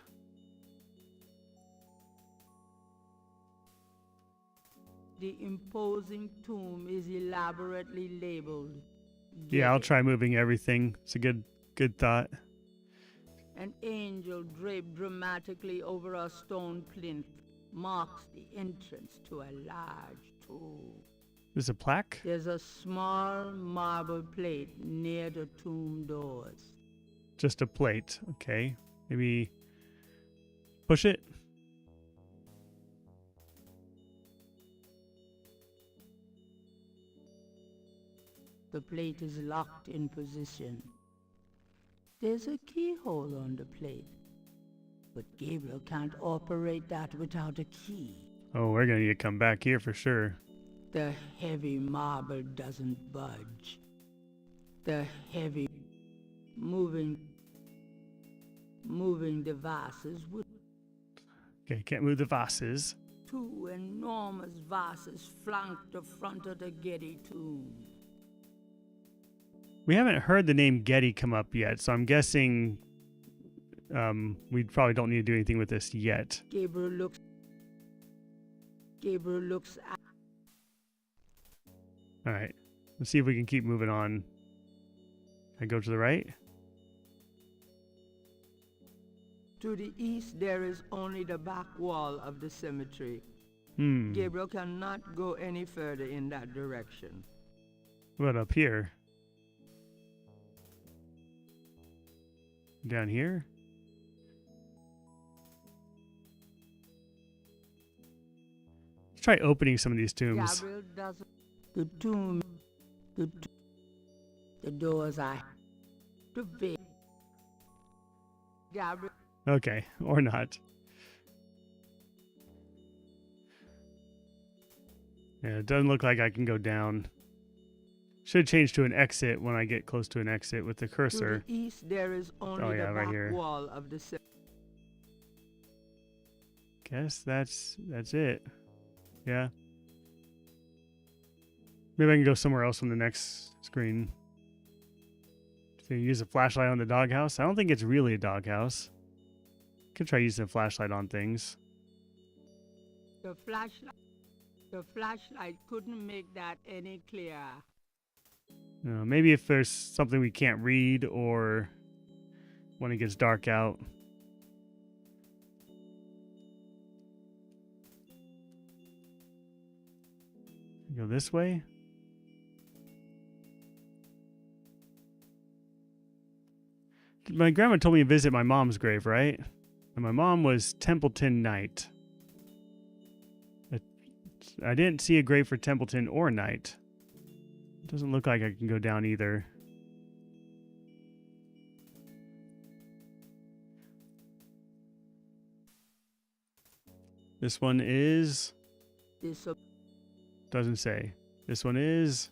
Speaker 2: The imposing tomb is elaborately labeled.
Speaker 1: Yeah, I'll
Speaker 2: Gabriel.
Speaker 1: try moving everything. It's a good thought.
Speaker 2: An angel draped dramatically over a stone plinth marks the entrance to a large tomb.
Speaker 1: There's a plaque?
Speaker 2: There's a small marble plate near the tomb doors.
Speaker 1: Just a plate. Okay. Maybe push it?
Speaker 2: The plate is locked in position. There's a keyhole on the plate, but Gabriel can't operate that without a key.
Speaker 1: Oh, we're going to need to come back here for sure.
Speaker 2: The heavy marble doesn't budge. The heavy moving the vases with
Speaker 1: Okay, can't move the vases.
Speaker 2: two enormous vases flank the front of the Getty tomb.
Speaker 1: We haven't heard the name Getty come up yet, so I'm guessing we probably don't need to do anything with this yet.
Speaker 2: Gabriel looks at
Speaker 1: All right. Let's see if we can keep moving on. I go to the right?
Speaker 2: to the east. There is only the back wall of the cemetery.
Speaker 1: Hmm.
Speaker 2: Gabriel cannot go any further in that direction.
Speaker 1: What about up here? Down here? Let's try opening some of these tombs.
Speaker 2: Gabriel doesn't. The doors are too big. Gabriel.
Speaker 1: Okay, or not. Yeah, it doesn't look like I can go down. Should change to an exit when I get close to an exit with the cursor.
Speaker 2: To the east, there is only
Speaker 1: Oh, yeah,
Speaker 2: the
Speaker 1: right
Speaker 2: back
Speaker 1: here.
Speaker 2: wall of the cemetery.
Speaker 1: Guess that's it. Yeah. Maybe I can go somewhere else on the next screen. So you use a flashlight on the doghouse? I don't think it's really a doghouse. Could try using a flashlight on things.
Speaker 2: The flashlight couldn't make that any clearer.
Speaker 1: Maybe if there's something we can't read or when it gets dark out. Go this way. My grandma told me to visit my mom's grave, right? And my mom was Templeton Knight. I didn't see a grave for Templeton or Knight. It doesn't look like I can go down either. This one is... Doesn't say. This one is...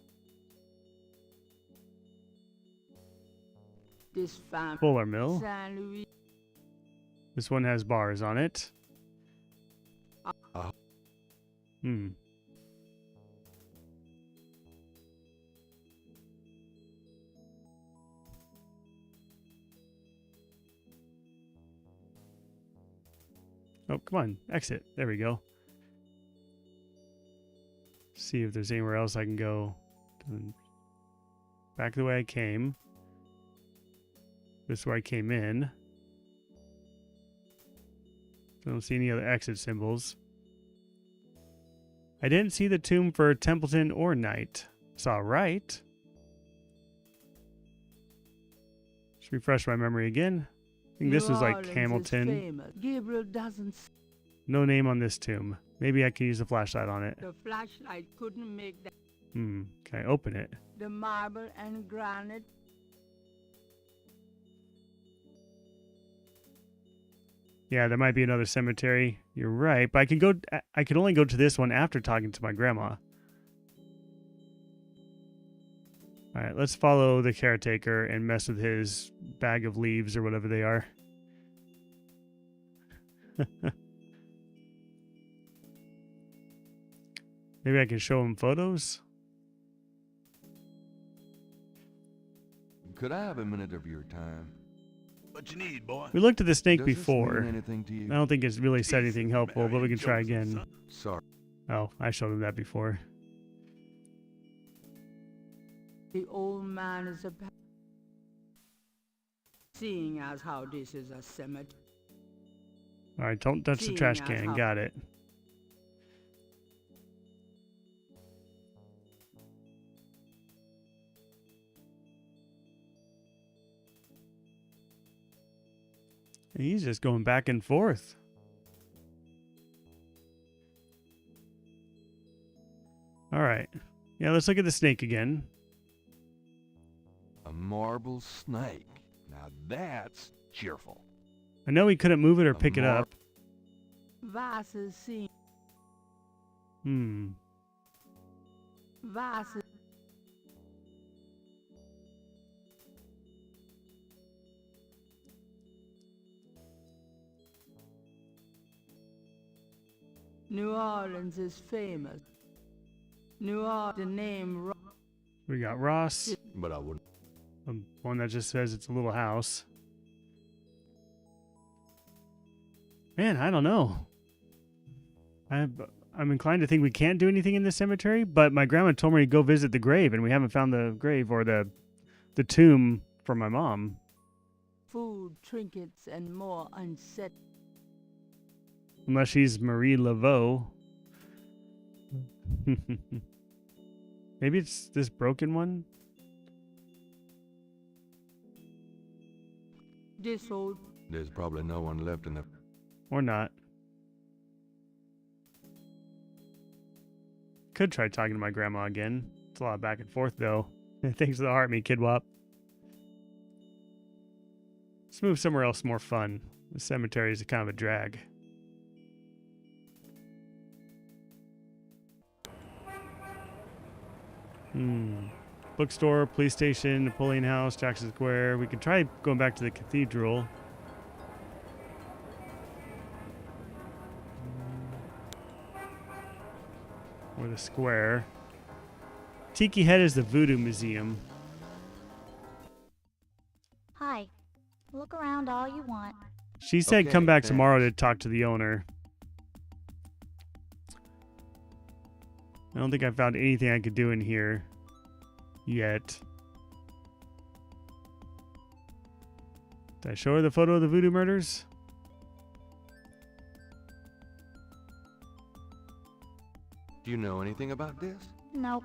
Speaker 2: This family.
Speaker 1: Fuller Mill.
Speaker 2: San Luis.
Speaker 1: This one has bars on it. Hmm. Oh, come on. Exit. There we go. See if there's anywhere else I can go. Back the way I came. This is where I came in. Don't see any other exit symbols. I didn't see the tomb for Templeton or Knight. Saw right. Just refresh my memory again. I think this is like Hamilton.
Speaker 2: Gabriel doesn't.
Speaker 1: No name on this tomb. Maybe I can use a flashlight on it.
Speaker 2: The flashlight couldn't make that.
Speaker 1: Can I open it?
Speaker 2: The marble and granite.
Speaker 1: Yeah, there might be another cemetery. You're right, but I can only go to this one after talking to my grandma. All right, let's follow the caretaker and mess with his bag of leaves or whatever they are. Maybe I can show him photos?
Speaker 3: Could I have a minute of your time?
Speaker 9: What you need, boy?
Speaker 1: We looked at the snake
Speaker 3: Does this
Speaker 1: before.
Speaker 3: mean anything to you?
Speaker 1: I don't think it's really said anything
Speaker 9: Decent
Speaker 1: helpful, but we
Speaker 9: Marion
Speaker 1: can try
Speaker 9: Joseph,
Speaker 1: again.
Speaker 9: son.
Speaker 3: Sorry.
Speaker 1: Oh, I showed him that before.
Speaker 2: The old man is a seeing as how this is a cemetery.
Speaker 1: All right, don't touch the
Speaker 2: Seeing
Speaker 1: trash
Speaker 2: as
Speaker 1: can.
Speaker 2: how-
Speaker 1: Got it. He's just going back and forth. All right. Yeah, let's look at the snake again.
Speaker 3: A marble snake. Now that's cheerful.
Speaker 1: I know he couldn't move it or
Speaker 3: A
Speaker 1: pick it
Speaker 3: mar-
Speaker 1: up.
Speaker 2: Vases seeing
Speaker 1: Hmm.
Speaker 2: vases. New Orleans is famous. New Orleans, the name
Speaker 1: We got Ross.
Speaker 3: But I wouldn't.
Speaker 1: One that just says it's a little house. Man, I don't know. I'm inclined to think we can't do anything in the cemetery, but my grandma told me to go visit the grave, and we haven't found the grave or the tomb for my mom.
Speaker 2: food, trinkets, and more unset.
Speaker 1: Unless she's Marie Laveau. Maybe it's this broken one?
Speaker 2: This old
Speaker 3: There's probably no one left in the...
Speaker 1: Or not. Could try talking to my grandma again. It's a lot of back and forth, though. Thanks for the heart, me, Kid Wop. Let's move somewhere else more fun. The cemetery is kind of a drag. Bookstore, police station, Napoleon House, Jackson Square. We could try going back to the cathedral. Or the square. Tiki Head is the Voodoo Museum.
Speaker 6: Hi. Look around all you want.
Speaker 1: She said
Speaker 3: Okay,
Speaker 1: come back
Speaker 3: thanks.
Speaker 1: tomorrow to talk to the owner. I don't think I found anything I could do in here yet. Did I show her the photo of the voodoo murders?
Speaker 3: Do you know anything about this?
Speaker 6: Nope.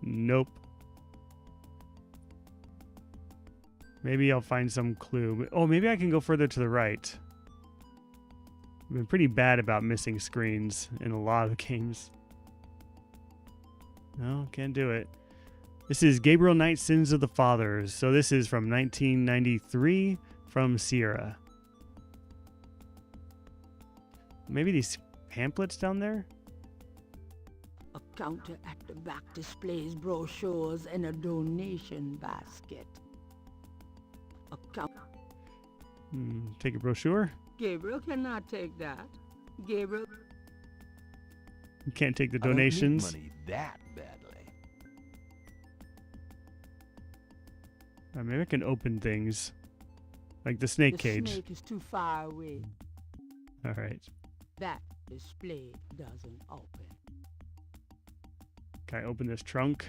Speaker 1: Nope. Maybe I'll find some clue. Oh, maybe I can go further to the right. I've been pretty bad about missing screens in a lot of games. No, can't do it. This is Gabriel Knight, Sins of the Fathers. So this is from 1993 from Sierra. Maybe these pamphlets down there?
Speaker 2: a counter at the back displays brochures and a donation basket. A count.
Speaker 1: Take a brochure?
Speaker 2: Gabriel cannot take that. Gabriel.
Speaker 1: You can't take the
Speaker 3: I don't need
Speaker 1: donations.
Speaker 3: money that badly.
Speaker 1: Maybe I can open things. Like the snake
Speaker 2: The
Speaker 1: cage.
Speaker 2: snake is too far away.
Speaker 1: All right.
Speaker 2: That display doesn't open.
Speaker 1: Can I open this trunk?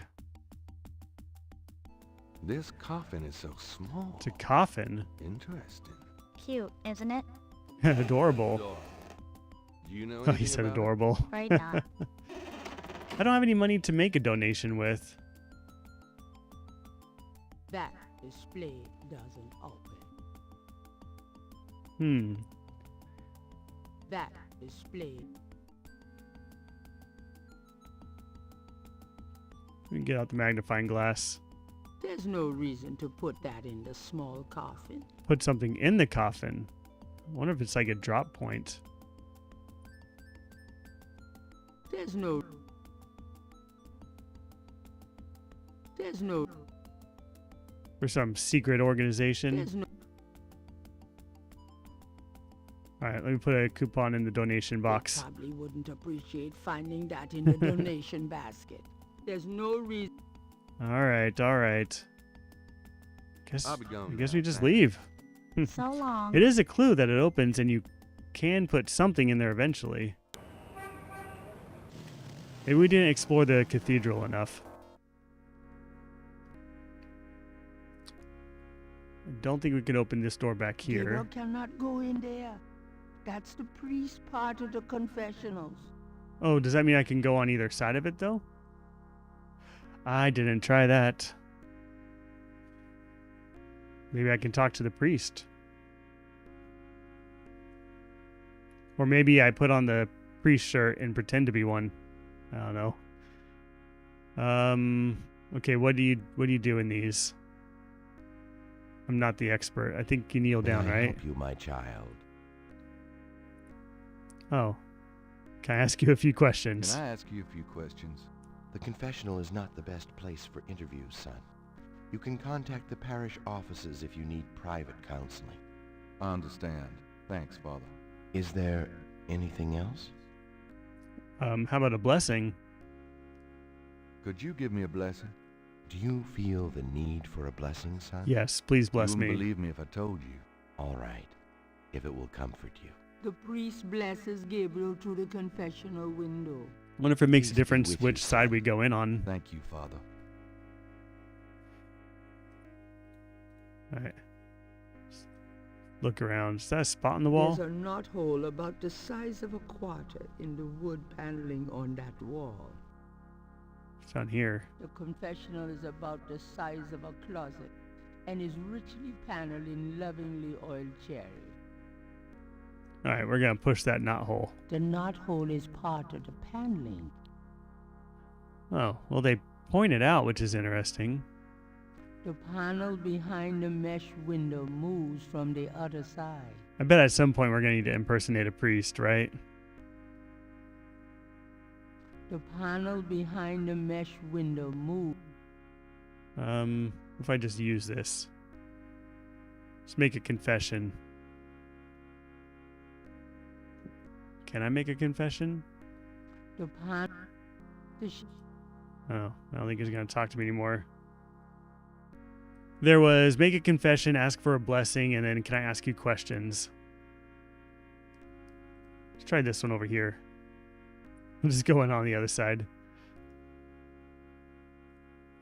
Speaker 3: This coffin is so small.
Speaker 1: It's a coffin.
Speaker 3: Interesting.
Speaker 6: Cute, isn't it?
Speaker 1: Adorable.
Speaker 3: Do you know
Speaker 1: Oh, he
Speaker 3: anything
Speaker 1: said
Speaker 3: about it?
Speaker 1: adorable.
Speaker 6: Right not.
Speaker 1: I don't have any money to make a donation with.
Speaker 2: That display doesn't open. That display.
Speaker 1: We can get out the magnifying glass.
Speaker 2: There's no reason to put that in the small coffin.
Speaker 1: Put something in the coffin. I wonder if it's like a drop point.
Speaker 2: There's no.
Speaker 1: For some secret organization.
Speaker 2: There's no.
Speaker 1: All right, let me put a coupon in the donation
Speaker 2: They
Speaker 1: box.
Speaker 2: probably wouldn't appreciate finding that in the donation basket. There's no reason.
Speaker 1: All right, all right.
Speaker 3: I'll be going
Speaker 1: I guess
Speaker 3: now,
Speaker 1: we just
Speaker 3: thanks.
Speaker 1: leave.
Speaker 6: So long.
Speaker 1: It is a clue that it opens and you can put something in there eventually. Maybe we didn't explore the cathedral enough. I don't think we can open this door back here.
Speaker 2: Gabriel cannot go in there. That's the priest part of the confessionals.
Speaker 1: Oh, does that mean I can go on either side of it, though? I didn't try that. Maybe I can talk to the priest. Or maybe I put on the priest shirt and pretend to be one. I don't know. Okay, what do you do in these? I'm not the expert. I think you kneel down,
Speaker 3: May I
Speaker 1: right?
Speaker 3: help you, my child?
Speaker 1: Oh. Can I ask you a few
Speaker 3: Can
Speaker 1: questions?
Speaker 3: I ask you a few questions? The confessional is not the best place for interviews, son. You can contact the parish offices if you need private counseling. I understand. Thanks, Father. Is there anything else?
Speaker 1: How about a blessing?
Speaker 3: Could you give me a blessing? Do you feel the need for a blessing, son?
Speaker 1: Yes, please bless
Speaker 3: you
Speaker 1: me.
Speaker 3: wouldn't believe me if I told you. All right, if it will comfort you.
Speaker 2: The priest blesses Gabriel through the confessional window.
Speaker 1: I wonder if it makes a
Speaker 3: Peace be
Speaker 1: difference
Speaker 3: with you,
Speaker 1: which side
Speaker 3: son.
Speaker 1: we go in on.
Speaker 3: Thank you, Father.
Speaker 1: All right. Look around. Is that a spot on the wall?
Speaker 2: There's a knothole about the size of a quarter in the wood paneling on that wall.
Speaker 1: It's down here.
Speaker 2: The confessional is about the size of a closet and is richly paneled in lovingly oiled cherry.
Speaker 1: All right, we're going to push that knothole.
Speaker 2: The knothole is part of the paneling.
Speaker 1: Oh, well, they point it out, which is interesting.
Speaker 2: The panel behind the mesh window moves from the other side.
Speaker 1: I bet at some point we're going to need to impersonate a priest, right?
Speaker 2: The panel behind the mesh window moves.
Speaker 1: If I just use this. Let's make a confession. Can I make a confession?
Speaker 2: The panel.
Speaker 1: Oh, I don't think he's going to talk to me anymore. There was make a confession, ask for a blessing, and then can I ask you questions? Let's try this one over here. I'm just going on the other side.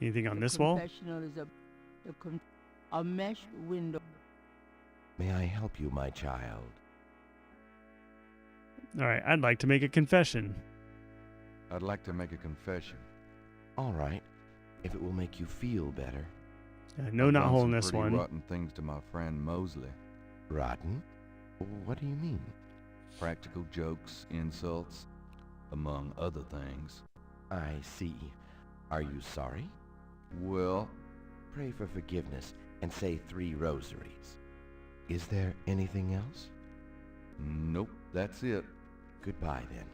Speaker 1: Anything on this wall?
Speaker 2: Confessional is a mesh window.
Speaker 3: May I help you, my child?
Speaker 1: All right, I'd like to make a confession.
Speaker 3: I'd like to make a confession. All right, if it will make you feel better.
Speaker 1: No
Speaker 3: I've
Speaker 1: knothole
Speaker 3: done
Speaker 1: in this
Speaker 3: some pretty
Speaker 1: one.
Speaker 3: rotten things to my friend Mosley. Rotten? What do you mean? Practical jokes, insults, among other things. I see. Are you sorry? Well, pray for forgiveness and say 3 rosaries. Is there anything else? Nope, that's it. Goodbye then.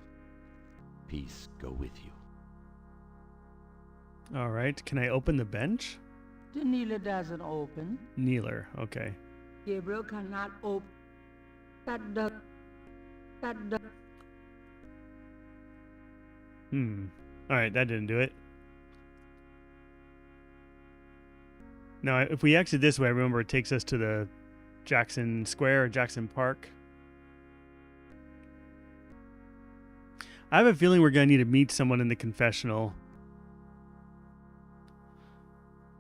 Speaker 3: Peace go with you.
Speaker 1: All right, can I open the bench?
Speaker 2: The kneeler doesn't open.
Speaker 1: Kneeler, okay.
Speaker 2: Gabriel cannot open. That does.
Speaker 1: All right, that didn't do it. Now, if we exit this way, remember it takes us to the Jackson Square or Jackson Park. I have a feeling we're going to need to meet someone in the confessional.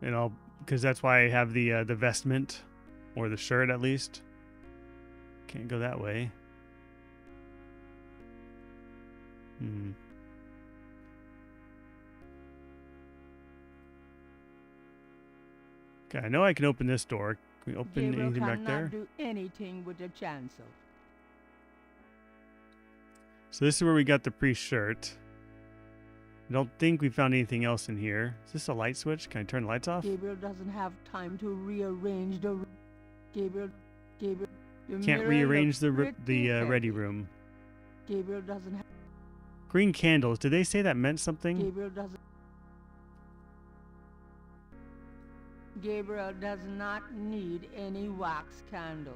Speaker 1: And because that's why I have the vestment, or the shirt at least. Can't go that way. Okay, I know I can open this door. Can we open
Speaker 2: Gabriel
Speaker 1: anything back there?
Speaker 2: cannot do anything with the chancel.
Speaker 1: So this is where we got the priest shirt. I don't think we found anything else in here. Is this a light switch? Can I turn the lights off?
Speaker 2: Gabriel doesn't have time to rearrange the. Gabriel. The
Speaker 1: Can't
Speaker 2: mirror
Speaker 1: rearrange
Speaker 2: looks
Speaker 1: the
Speaker 2: pretty
Speaker 1: ready
Speaker 2: heavy.
Speaker 1: room.
Speaker 2: Gabriel doesn't have.
Speaker 1: Green candles. Did they say that meant something?
Speaker 2: Gabriel does not need any wax candles.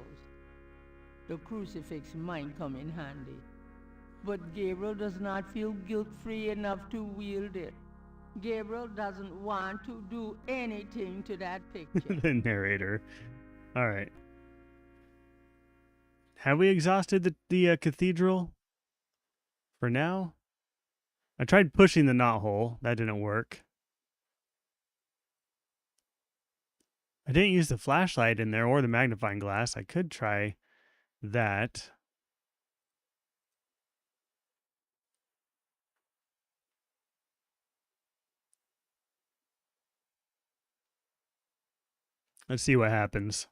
Speaker 2: the crucifix might come in handy. But Gabriel does not feel guilt-free enough to wield it. Gabriel doesn't want to do anything to that picture.
Speaker 1: The narrator. All right. Have we exhausted the cathedral for now? I tried pushing the knothole. That didn't work. I didn't use the flashlight in there or the magnifying glass. I could try that. Let's see what happens.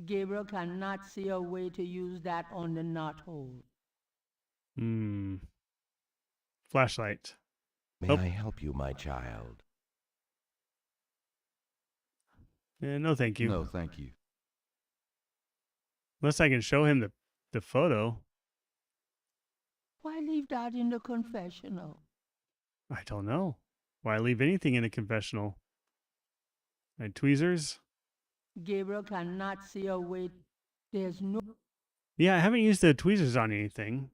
Speaker 2: Gabriel cannot see a way to use that on the knothole.
Speaker 1: Flashlight.
Speaker 10: May I help you, my child?
Speaker 1: No, thank you.
Speaker 3: No, thank you.
Speaker 1: Unless I can show him the photo.
Speaker 2: Why leave that in the confessional?
Speaker 1: I don't know. Why leave anything in a confessional? My tweezers?
Speaker 2: Gabriel cannot see a way. There's no...
Speaker 1: Yeah, I haven't used the tweezers on anything.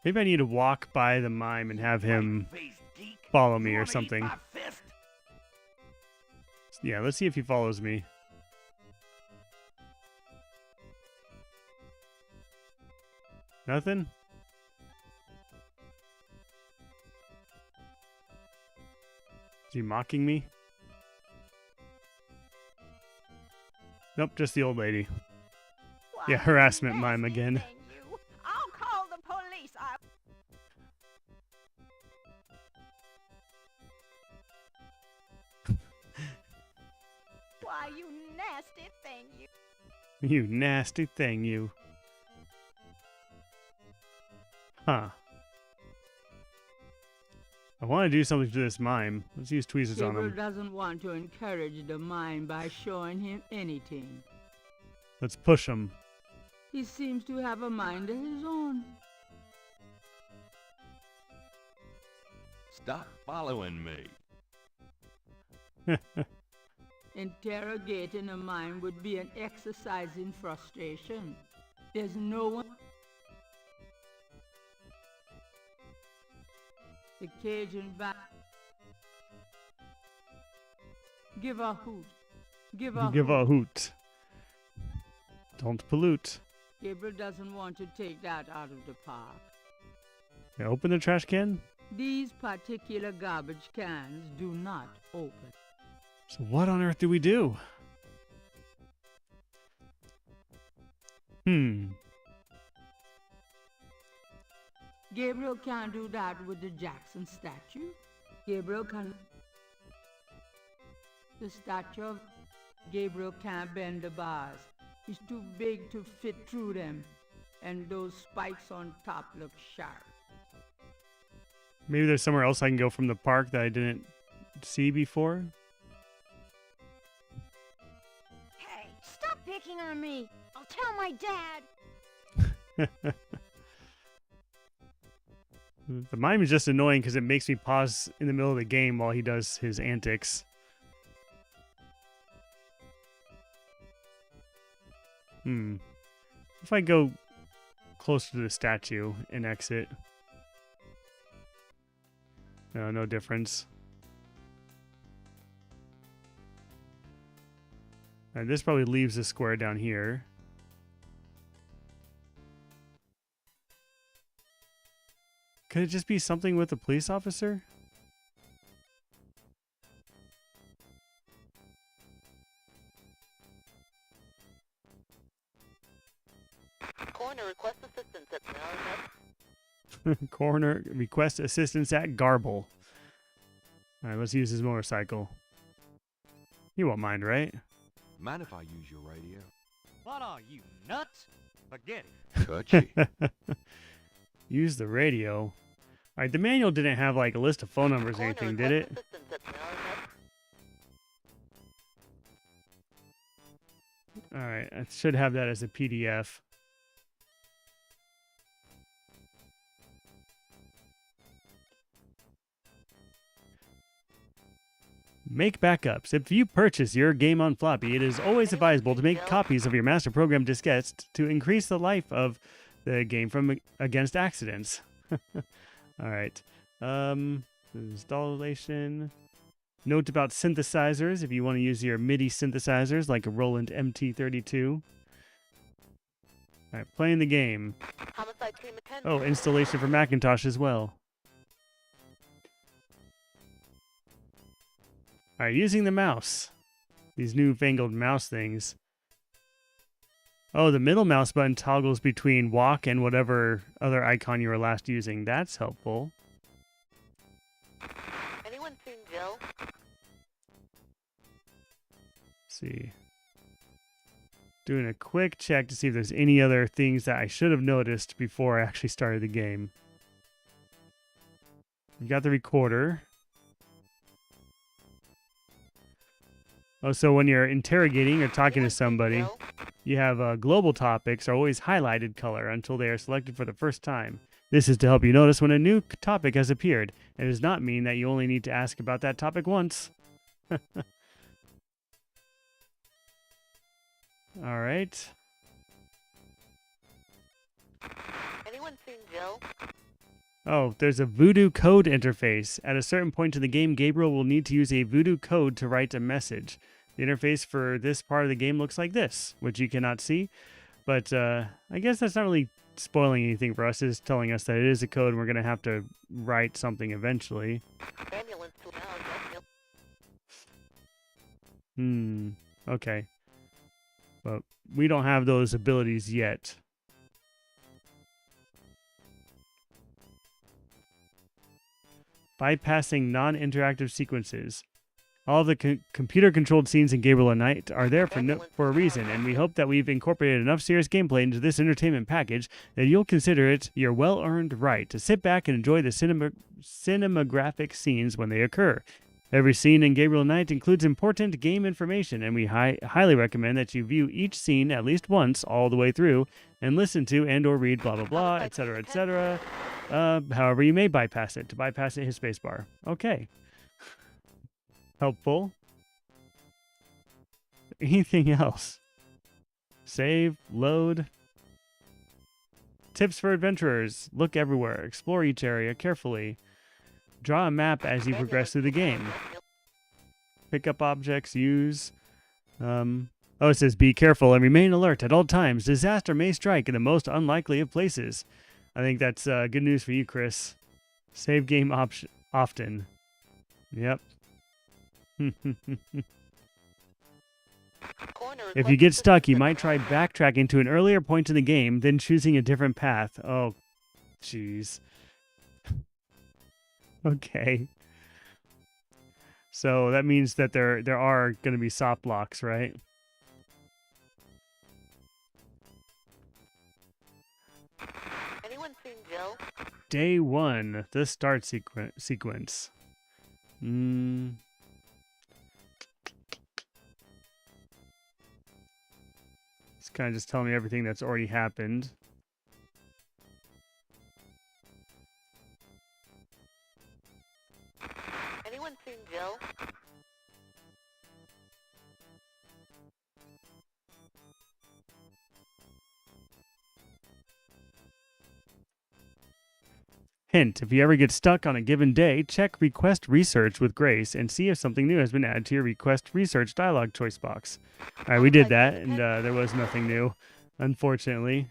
Speaker 1: Maybe I need to walk by the mime and have him follow me or something. Yeah, let's see if he follows me. Nothing? Is he mocking me? Nope, just the old lady. Yeah, harassment mime again.
Speaker 6: I'll call the police. Why, you nasty thing, you.
Speaker 1: You nasty thing, you. Huh. I want to do something to this mime. Let's use tweezers on
Speaker 2: Gabriel
Speaker 1: him.
Speaker 2: doesn't want to encourage the mime by showing him anything.
Speaker 1: Let's push him.
Speaker 2: He seems to have a mind of his own.
Speaker 3: Stop following me.
Speaker 2: Interrogating a mime would be an exercise in frustration. There's no one... The Cajun back. Give a hoot. Give a
Speaker 1: Give
Speaker 2: hoot.
Speaker 1: a hoot. Don't pollute.
Speaker 2: Gabriel doesn't want to take that out of the park.
Speaker 1: Yeah, open the trash can.
Speaker 2: These particular garbage cans do not open.
Speaker 1: So what on earth do we do?
Speaker 2: Gabriel can't do that with the Jackson statue. Gabriel can... The statue of Gabriel can't bend the bars. He's too big to fit through them. And those spikes on top look sharp.
Speaker 1: Maybe there's somewhere else I can go from the park that I didn't see before.
Speaker 6: Hey, stop picking on me. I'll tell my dad.
Speaker 1: The mime is just annoying because it makes me pause in the middle of the game while he does his antics. If I go closer to the statue and exit. No, no difference. And this probably leaves the square down here. Could it just be something with the police officer?
Speaker 11: Coroner request assistance at
Speaker 1: Coroner request assistance at Garble. Alright, let's use his motorcycle. You won't mind, right?
Speaker 3: Mind if I use your radio?
Speaker 8: What are you, nuts? Forget it.
Speaker 3: Touchy.
Speaker 1: Use the radio. All right, the manual didn't have like a list of phone numbers or anything, did it? All right, I should have that as a PDF. Make backups. If you purchase your game on floppy, it is always advisable to make copies of your master program diskettes to increase the life of the game from against accidents. All right. Installation. Note about synthesizers if you want to use your MIDI synthesizers like a Roland MT32. All right, playing the game. Oh, installation for Macintosh as well. All right, using the mouse. These newfangled mouse things. Oh, the middle mouse button toggles between walk and whatever other icon you were last using. That's helpful.
Speaker 11: Anyone seen Jill?
Speaker 1: Let's see. Doing a quick check to see if there's any other things that I should have noticed before I actually started the game. You got the recorder. Oh, so when you're interrogating or talking to somebody, you have global topics are always highlighted color until they are selected for the first time. This is to help you notice when a new topic has appeared. It does not mean that you only need to ask about that topic once. All right.
Speaker 11: Anyone seen Jill?
Speaker 1: Oh, there's a voodoo code interface. At a certain point in the game, Gabriel will need to use a voodoo code to write a message. The interface for this part of the game looks like this, which you cannot see. But I guess that's not really spoiling anything for us. It's telling us that it is a code and we're going to have to write something eventually.
Speaker 11: Ambulance to
Speaker 1: Okay. But we don't have those abilities yet. Bypassing non-interactive sequences. All of the computer-controlled scenes in Gabriel at Night are there for a reason, and we hope that we've incorporated enough serious gameplay into this entertainment package that you'll consider it your well-earned right to sit back and enjoy the cinematographic scenes when they occur. Every scene in Gabriel Knight includes important game information, and we highly recommend that you view each scene at least once all the way through and listen to and or read blah blah blah, etc., etc. However, you may bypass it. To bypass it, hit spacebar. Okay. Helpful. Anything else? Save, load. Tips for adventurers. Look everywhere. Explore each area carefully. Draw a map as you progress through the game. Pick up objects, use. It says be careful and remain alert at all times. Disaster may strike in the most unlikely of places. I think that's good news for you, Chris. Save game often. Yep. If you get stuck, you might try backtracking to an earlier point in the game, then choosing a different path. Oh, jeez. Okay. So that means that there are going to be soft blocks, right?
Speaker 11: Anyone seen Jill?
Speaker 1: Day 1, the start sequence. It's kind of just telling me everything that's already happened.
Speaker 11: Anyone seen Jill?
Speaker 1: Hint, if you ever get stuck on a given day, check Request Research with Grace and see if something new has been added to your Request Research dialog choice box. All right, we did that, and there was nothing new, unfortunately.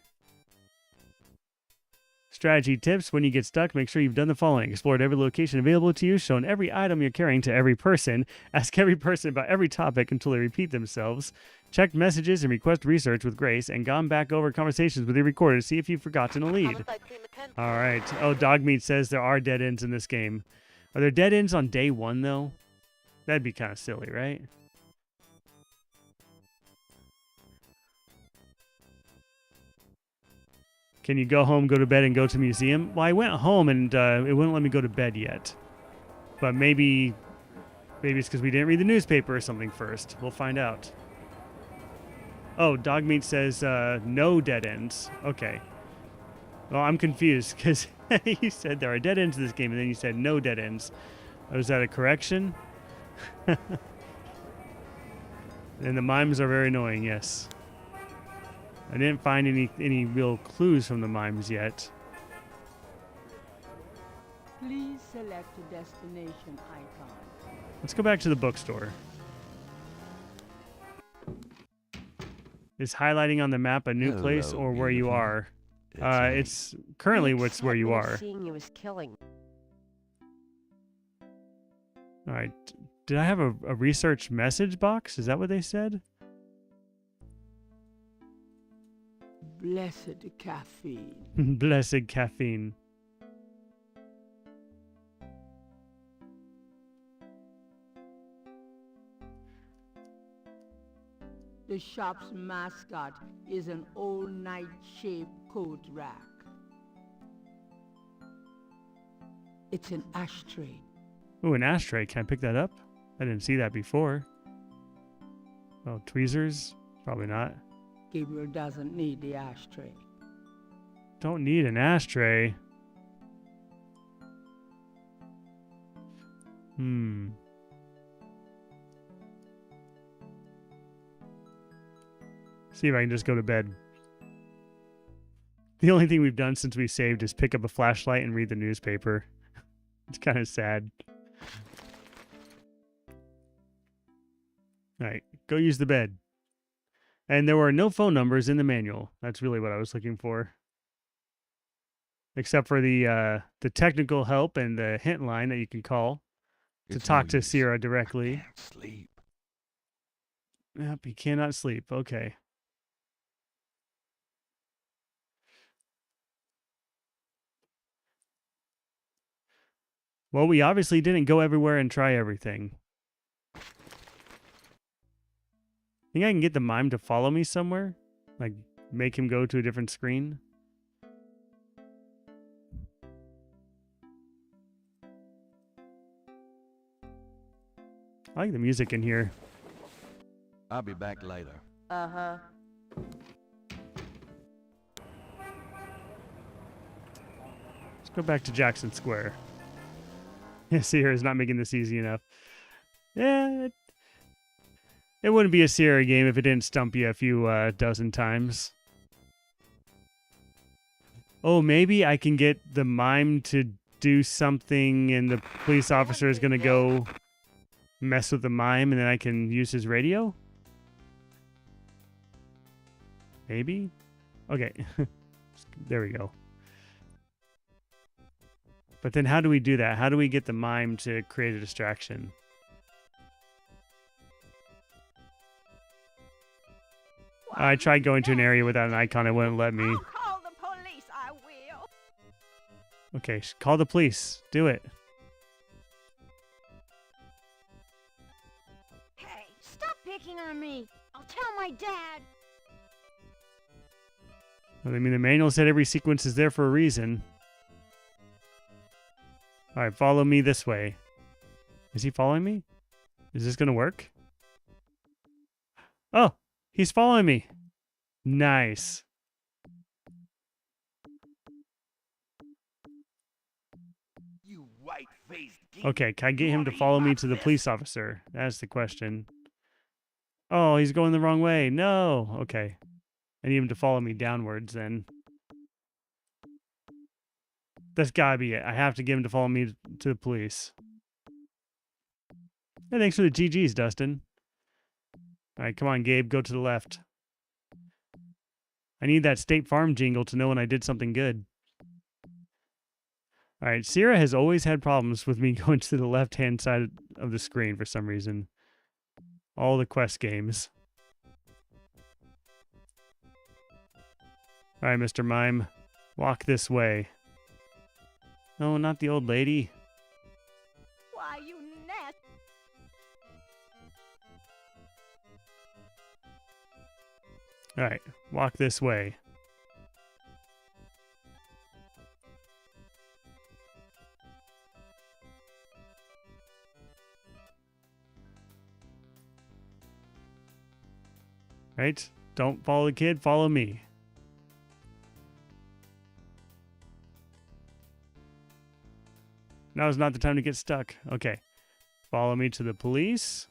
Speaker 1: Strategy tips. When you get stuck, make sure you've done the following. Explored every location available to you, shown every item you're carrying to every person, ask every person about every topic until they repeat themselves, checked messages and request research with Grace, and gone back over conversations with your recorder to see if you've forgotten a lead. All right. Oh, Dogmeat says there are dead ends in this game. Are there dead ends on day 1, though? That'd be kind of silly, right? Can you go home, go to bed, and go to the museum? Well, I went home and it wouldn't let me go to bed yet. But maybe it's because we didn't read the newspaper or something first. We'll find out. Oh, Dogmeat says no dead ends. Okay. Well, I'm confused because you said there are dead ends in this game, and then you said no dead ends. Was that a correction? And the mimes are very annoying, yes. I didn't find any real clues from the mimes yet.
Speaker 2: Please select a destination icon.
Speaker 1: Let's go back to the bookstore. Is highlighting on the map a new place or where you are? It's currently what's where you are.
Speaker 4: Seeing you is killing.
Speaker 1: All right. Did I have a research message box? Is that what they said?
Speaker 2: Blessed caffeine.
Speaker 1: Blessed caffeine.
Speaker 2: The shop's mascot is an old knight-shaped coat rack. It's an ashtray.
Speaker 1: Ooh, an ashtray. Can I pick that up? I didn't see that before. Oh, tweezers? Probably not.
Speaker 2: Gabriel doesn't need the ashtray.
Speaker 1: Don't need an ashtray. See if I can just go to bed. The only thing we've done since we saved is pick up a flashlight and read the newspaper. It's kind of sad. Alright, go use the bed. And there were no phone numbers in the manual. That's really what I was looking for. Except for the technical help and the hint line that you can call to talk to Sierra directly.
Speaker 3: I can't sleep.
Speaker 1: Yep, he cannot sleep. Okay. Well, we obviously didn't go everywhere and try everything. Think I can get the mime to follow me somewhere? Like, make him go to a different screen? I like the music in here.
Speaker 3: I'll be back later.
Speaker 4: Uh-huh.
Speaker 1: Let's go back to Jackson Square. Yeah, Sierra's not making this easy enough. Yeah, it wouldn't be a Sierra game if it didn't stump you a few dozen times. Oh, maybe I can get the mime to do something and the police officer is going to go mess with the mime and then I can use his radio? Maybe? Okay. There we go. But then how do we do that? How do we get the mime to create a distraction? I tried going to an area without an icon. It wouldn't let me.
Speaker 6: I'll call the police, I will.
Speaker 1: Okay, call the police. Do it.
Speaker 6: Hey, stop picking on me. I'll tell my dad.
Speaker 1: Well, I mean, the manual said every sequence is there for a reason. All right, follow me this way. Is he following me? Is this going to work? Oh, he's following me. Nice.
Speaker 3: You white-faced geek.
Speaker 1: Okay, can I get him to follow me to the police officer? That's the question. Oh, he's going the wrong way. No. Okay. I need him to follow me downwards then. That's gotta be it. I have to get him to follow me to the police. Hey, thanks for the GGs, Dustin. Alright, come on, Gabe. Go to the left. I need that State Farm jingle to know when I did something good. Alright, Sierra has always had problems with me going to the left-hand side of the screen for some reason. All the quest games. Alright, Mr. Mime. Walk this way. No, not the old lady.
Speaker 6: Why, you nasty.
Speaker 1: Alright, walk this way. Right? Don't follow the kid, follow me. Now is not the time to get stuck. Okay. Follow me to the police.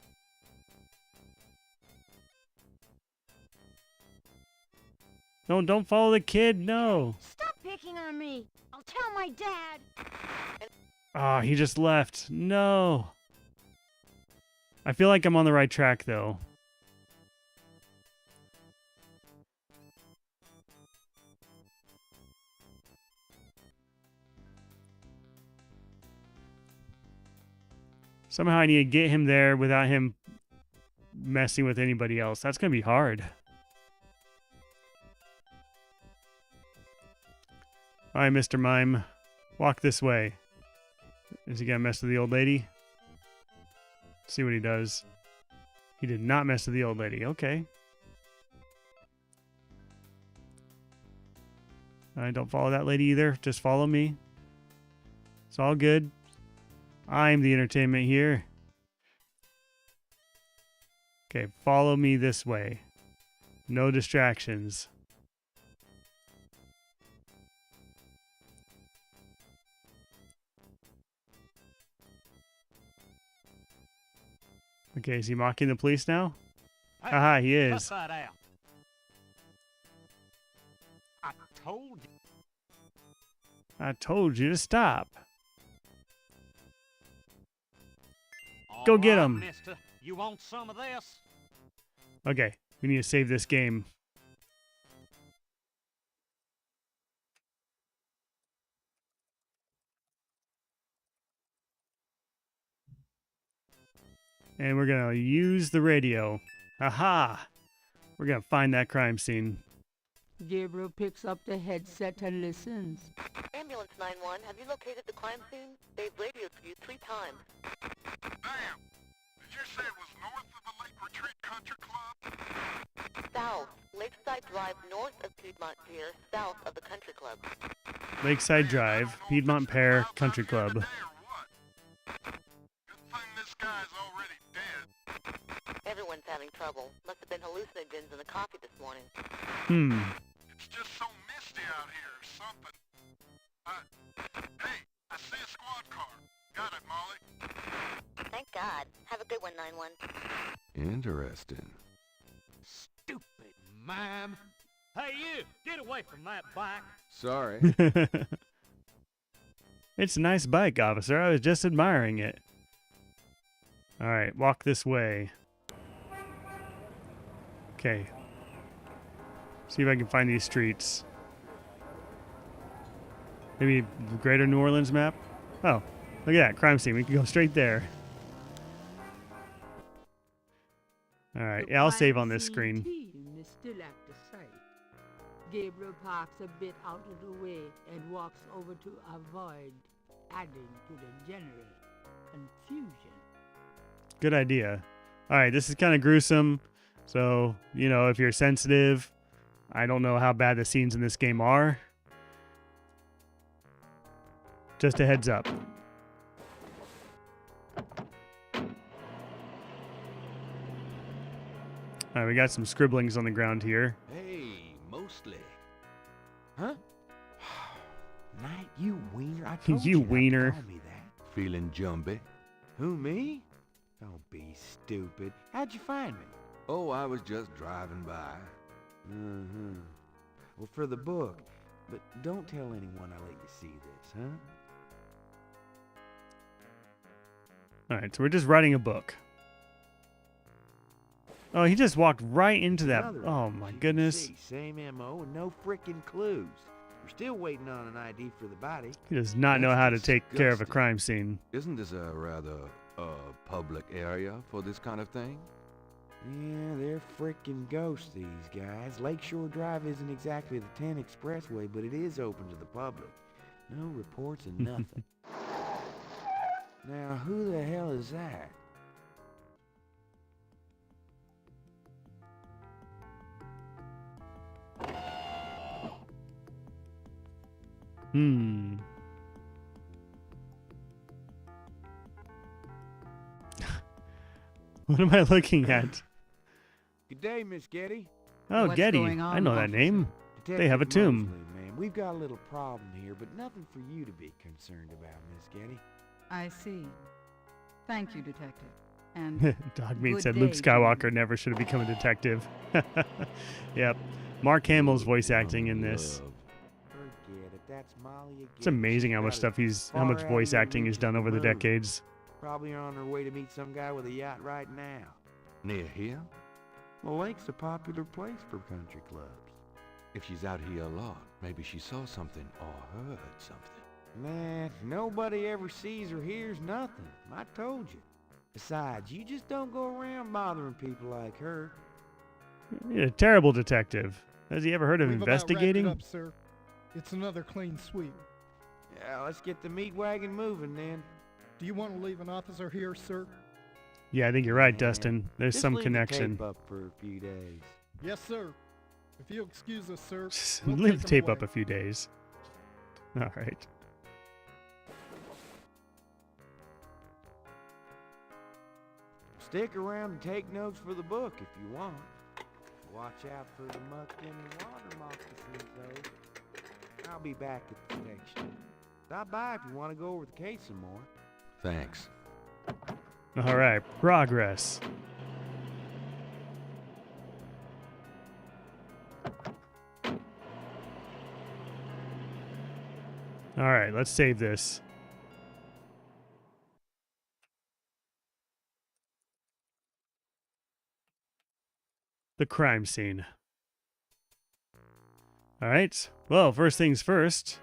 Speaker 1: No, don't follow the kid. No.
Speaker 12: Stop picking on me. I'll tell my dad.
Speaker 1: Oh, he just left. No. I feel like I'm on the right track, though. Somehow I need to get him there without him messing with anybody else. That's going to be hard. All right, Mr. Mime. Walk this way. Is he going to mess with the old lady? See what he does. He did not mess with the old lady. Okay. All right, don't follow that lady either. Just follow me. It's all good. I'm the entertainment here. Okay, follow me this way. No distractions. Okay, is he mocking the police now?
Speaker 8: Hey,
Speaker 1: Haha, he is.
Speaker 8: cut that out. I told you.
Speaker 1: I told you to stop. Go get him.
Speaker 8: Mister. You want some of this?
Speaker 1: Okay, we need to save this game. And we're going to use the radio. Aha! We're going to find that crime scene.
Speaker 2: Gabriel picks up the headset and listens.
Speaker 11: Ambulance 911, have you located the crime scene? They've radioed for you 3 times.
Speaker 9: Damn! Did you say it was north of the Lake Retreat Country Club?
Speaker 11: South, Lakeside Drive north of Piedmont Pier, south of the country club.
Speaker 1: Lakeside Drive, Piedmont Pear Country Club.
Speaker 9: Good thing this guy's already dead.
Speaker 11: Everyone's having trouble. Must have been hallucinogens in the coffee this morning.
Speaker 9: It's just so misty out here or something. Hey, I see a squad car. Got it, Molly.
Speaker 11: Thank God. Have a good one, 9-1.
Speaker 3: Interesting.
Speaker 8: Stupid mime. Hey, you! Get away from that bike.
Speaker 3: Sorry.
Speaker 1: It's a nice bike, officer. I was just admiring it. All right, walk this way. Okay. See if I can find these streets. Maybe the Greater New Orleans map? Oh, look at that. Crime scene. We can go straight there. All right. Yeah, I'll save on this screen.
Speaker 2: Team is still at the site. Gabriel parks a bit out of the way and walks over to avoid adding to the general confusion.
Speaker 1: Good idea. All right, this is kind of gruesome. So, you know, if you're sensitive, I don't know how bad the scenes in this game are. Just a heads up. All right, we got some scribblings on the ground here.
Speaker 3: Hey, mostly.
Speaker 10: Huh? Knight, you wiener. I told
Speaker 1: You
Speaker 10: not to
Speaker 1: wiener.
Speaker 10: call me that.
Speaker 3: Feeling jumpy?
Speaker 10: Who, me? Don't be stupid. How'd you find me?
Speaker 3: Oh, I was just driving by.
Speaker 10: Uh-huh. Well, for the book. But don't tell anyone I let you see this, huh?
Speaker 1: All right, so we're just writing a book. Oh, he just walked right into that.
Speaker 10: Another
Speaker 1: Oh,
Speaker 10: one,
Speaker 1: my
Speaker 10: as you can
Speaker 1: goodness.
Speaker 10: see. Same M.O. and no frickin' clues. We're still waiting on an ID for the body.
Speaker 1: He does not know
Speaker 3: That's
Speaker 1: how to take care of a
Speaker 3: disgusting.
Speaker 1: crime scene.
Speaker 3: Isn't this a rather, public area for this kind of thing?
Speaker 10: Yeah, they're frickin' ghosts, these guys. Lakeshore Drive isn't exactly the 10 expressway, but it is open to the public. No reports and nothing. Now, who the hell is that?
Speaker 1: What am I looking at?
Speaker 10: Good day, Miss Getty.
Speaker 1: Oh,
Speaker 5: What's
Speaker 1: Getty.
Speaker 5: going
Speaker 1: I
Speaker 5: on,
Speaker 1: know that
Speaker 5: officer?
Speaker 1: name. They have a
Speaker 10: Detective
Speaker 1: tomb.
Speaker 10: Mosley, man. We've got a little problem here, but nothing for you to be concerned about, Miss Getty.
Speaker 5: I see. Thank you, Detective. And
Speaker 1: Dogmeat
Speaker 5: good
Speaker 1: said Luke
Speaker 5: day,
Speaker 1: Skywalker never should have become a detective. Yep. Mark Hamill's voice acting in this.
Speaker 10: Forget it. That's Molly again.
Speaker 1: It's amazing
Speaker 10: She's
Speaker 1: how much
Speaker 10: got
Speaker 1: stuff
Speaker 10: as
Speaker 1: how
Speaker 10: far
Speaker 1: much
Speaker 10: out of
Speaker 1: voice
Speaker 10: your
Speaker 1: acting he's
Speaker 10: reach
Speaker 1: done
Speaker 10: as
Speaker 1: over the
Speaker 10: move.
Speaker 1: decades.
Speaker 10: Probably on her way to meet some guy with a yacht right now.
Speaker 3: Near here?
Speaker 10: The lake's a popular place for country clubs.
Speaker 3: If she's out here a lot, maybe she saw something or heard something.
Speaker 10: Man, nobody ever sees or hears nothing. I told you. Besides, you just don't go around bothering people like her.
Speaker 1: Yeah, terrible detective. Has he ever heard of
Speaker 9: We've about wrapped
Speaker 1: investigating?
Speaker 9: it up, sir. It's another clean sweep.
Speaker 10: Yeah, let's get the meat wagon moving then.
Speaker 9: Do you want to leave an officer here, sir?
Speaker 1: Yeah, I think you're right,
Speaker 10: Man,
Speaker 1: Dustin. There's
Speaker 10: just
Speaker 1: some
Speaker 10: leave
Speaker 1: connection.
Speaker 10: The tape up for a few days.
Speaker 9: Yes, sir. If you'll excuse us, sir.
Speaker 1: Just
Speaker 9: we'll
Speaker 1: leave
Speaker 9: take
Speaker 1: the
Speaker 9: 'em
Speaker 1: tape
Speaker 9: away.
Speaker 1: up a few days. All right.
Speaker 10: Stick around and take notes for the book if you want. Watch out for the muck and water moccasins, though. I'll be back at the station. Stop by if you want to go over the case some more.
Speaker 3: Thanks.
Speaker 1: All right. Progress. All right. Let's save this. The crime scene. All right. Well, first things first.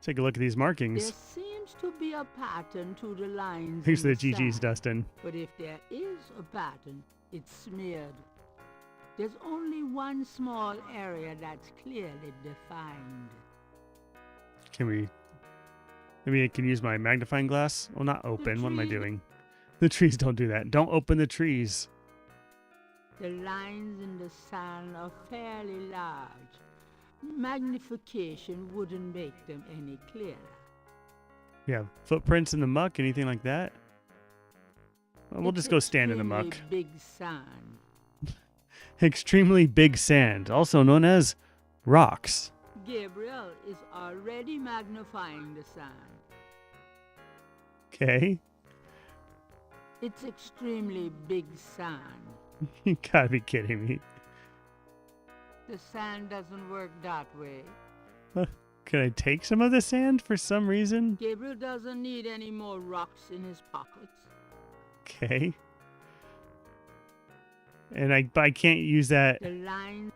Speaker 1: Take a look at these
Speaker 2: There
Speaker 1: markings.
Speaker 2: seems to be a pattern to the lines.
Speaker 1: Here's
Speaker 2: in
Speaker 1: the GG's,
Speaker 2: sand.
Speaker 1: Dustin.
Speaker 2: But if there is a pattern, it's smeared. There's only one small area that's clearly defined.
Speaker 1: Can we... Maybe I can use my magnifying glass? Well, not open. What am I doing? The trees don't do that. Don't open the trees.
Speaker 2: The lines in the sand are fairly large. Magnification wouldn't make them any clearer.
Speaker 1: Yeah, footprints in the muck, anything like that? Well, we'll just go stand in the muck.
Speaker 2: Extremely big sand.
Speaker 1: Extremely big sand, also known as rocks.
Speaker 2: Gabriel is already magnifying the sand.
Speaker 1: Okay.
Speaker 2: It's extremely big sand.
Speaker 1: You gotta be kidding me.
Speaker 2: The sand doesn't work that way.
Speaker 1: Can I take some of the sand for some reason?
Speaker 2: Gabriel doesn't need any more rocks in his pockets.
Speaker 1: Okay. And I can't use that.
Speaker 2: The line.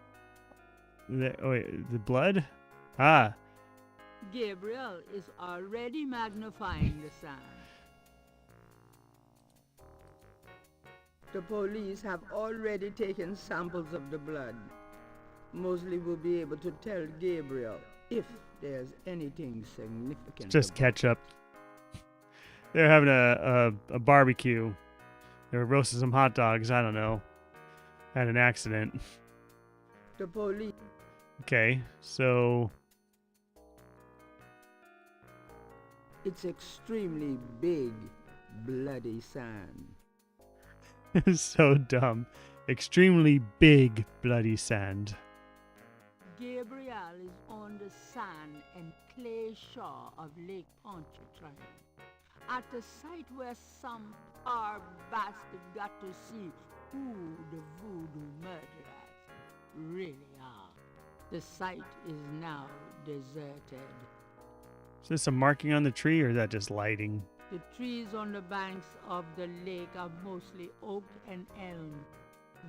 Speaker 1: Oh wait, the blood? Ah.
Speaker 2: Gabriel is already magnifying the sand. The police have already taken samples of the blood. Mosley will be able to tell Gabriel if there's anything significant.
Speaker 1: Just ketchup. They're having a barbecue. They were roasting some hot dogs. I don't know. Had an accident.
Speaker 2: The police.
Speaker 1: Okay, so
Speaker 2: It's extremely big, bloody sand.
Speaker 1: so dumb. Extremely big bloody sand.
Speaker 2: Gabriel is on the sand and clay shore of Lake Pontchartrain, at the site where some poor bastard got to see who the voodoo murderers really are. The site is now deserted.
Speaker 1: Is this a marking on the tree or is that just lighting?
Speaker 2: The trees on the banks of the lake are mostly oak and elm,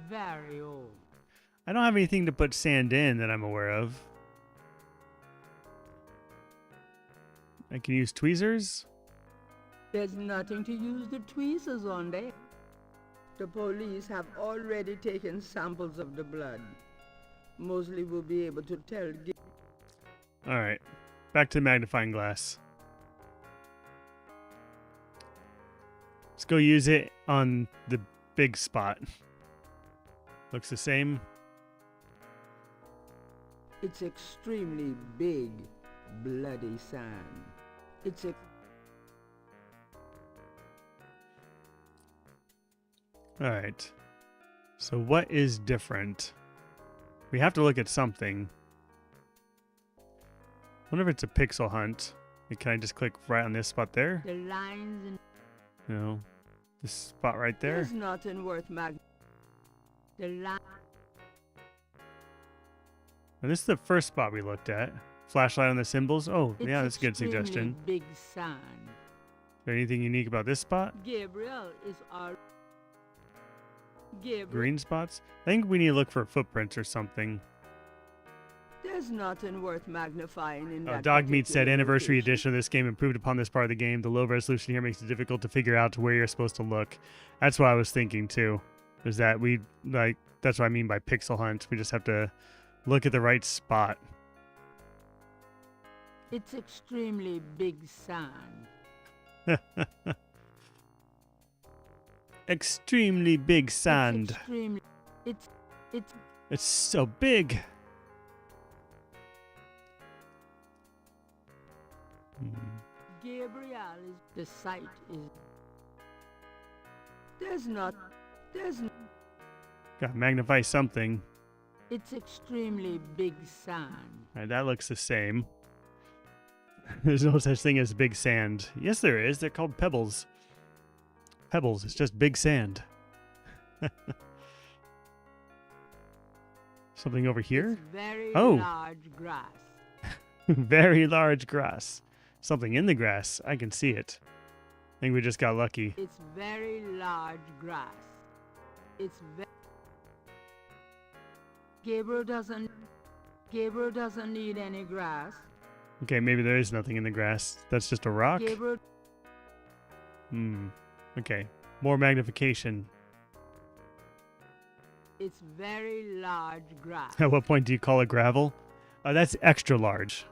Speaker 2: very old.
Speaker 1: I don't have anything to put sand in that I'm aware of. I can use tweezers?
Speaker 2: There's nothing to use the tweezers on there. The police have already taken samples of the blood. Mosley will be able to tell.
Speaker 1: Alright. Back to the magnifying glass. Let's go use it on the big spot. Looks the same.
Speaker 2: It's extremely big, bloody sand. It's a...
Speaker 1: Alright. So what is different? We have to look at something. I wonder if it's a pixel hunt. Can I just click right on this spot there?
Speaker 2: The lines and
Speaker 1: No. This spot right there?
Speaker 2: there's nothing worth the line.
Speaker 1: And this is the first spot we looked at. Flashlight on the symbols. Oh,
Speaker 2: It's
Speaker 1: yeah, that's a good
Speaker 2: extremely
Speaker 1: suggestion.
Speaker 2: Big sign.
Speaker 1: Is there anything unique about this spot?
Speaker 2: Gabriel is our Gabriel.
Speaker 1: Green spots? I think we need to look for footprints or something.
Speaker 2: There's nothing worth magnifying in that.
Speaker 1: Dog Meat said
Speaker 2: particular
Speaker 1: anniversary
Speaker 2: location.
Speaker 1: edition of this game improved upon this part of the game. The low resolution here makes it difficult to figure out where you're supposed to look. That's what I was thinking too. Is that that's what I mean by pixel hunt. We just have to look at the right spot.
Speaker 2: It's extremely big sign.
Speaker 1: Extremely big sand. It's so big.
Speaker 2: Gabriel is the site is.
Speaker 1: Gotta magnify something.
Speaker 2: It's extremely big sign.
Speaker 1: All right, that looks the same. There's no such thing as big sand. Yes, there is. They're called pebbles. Pebbles. It's just big sand. Something over here?
Speaker 2: It's very
Speaker 1: Oh.
Speaker 2: large grass.
Speaker 1: Very large grass. Something in the grass. I can see it. I think we just got lucky.
Speaker 2: It's very large grass. It's Gabriel doesn't need any grass.
Speaker 1: Okay, maybe there is nothing in the grass. That's just a rock?
Speaker 2: Gabriel
Speaker 1: Okay. More magnification.
Speaker 2: It's very large grass.
Speaker 1: At what point do you call it gravel? That's extra large.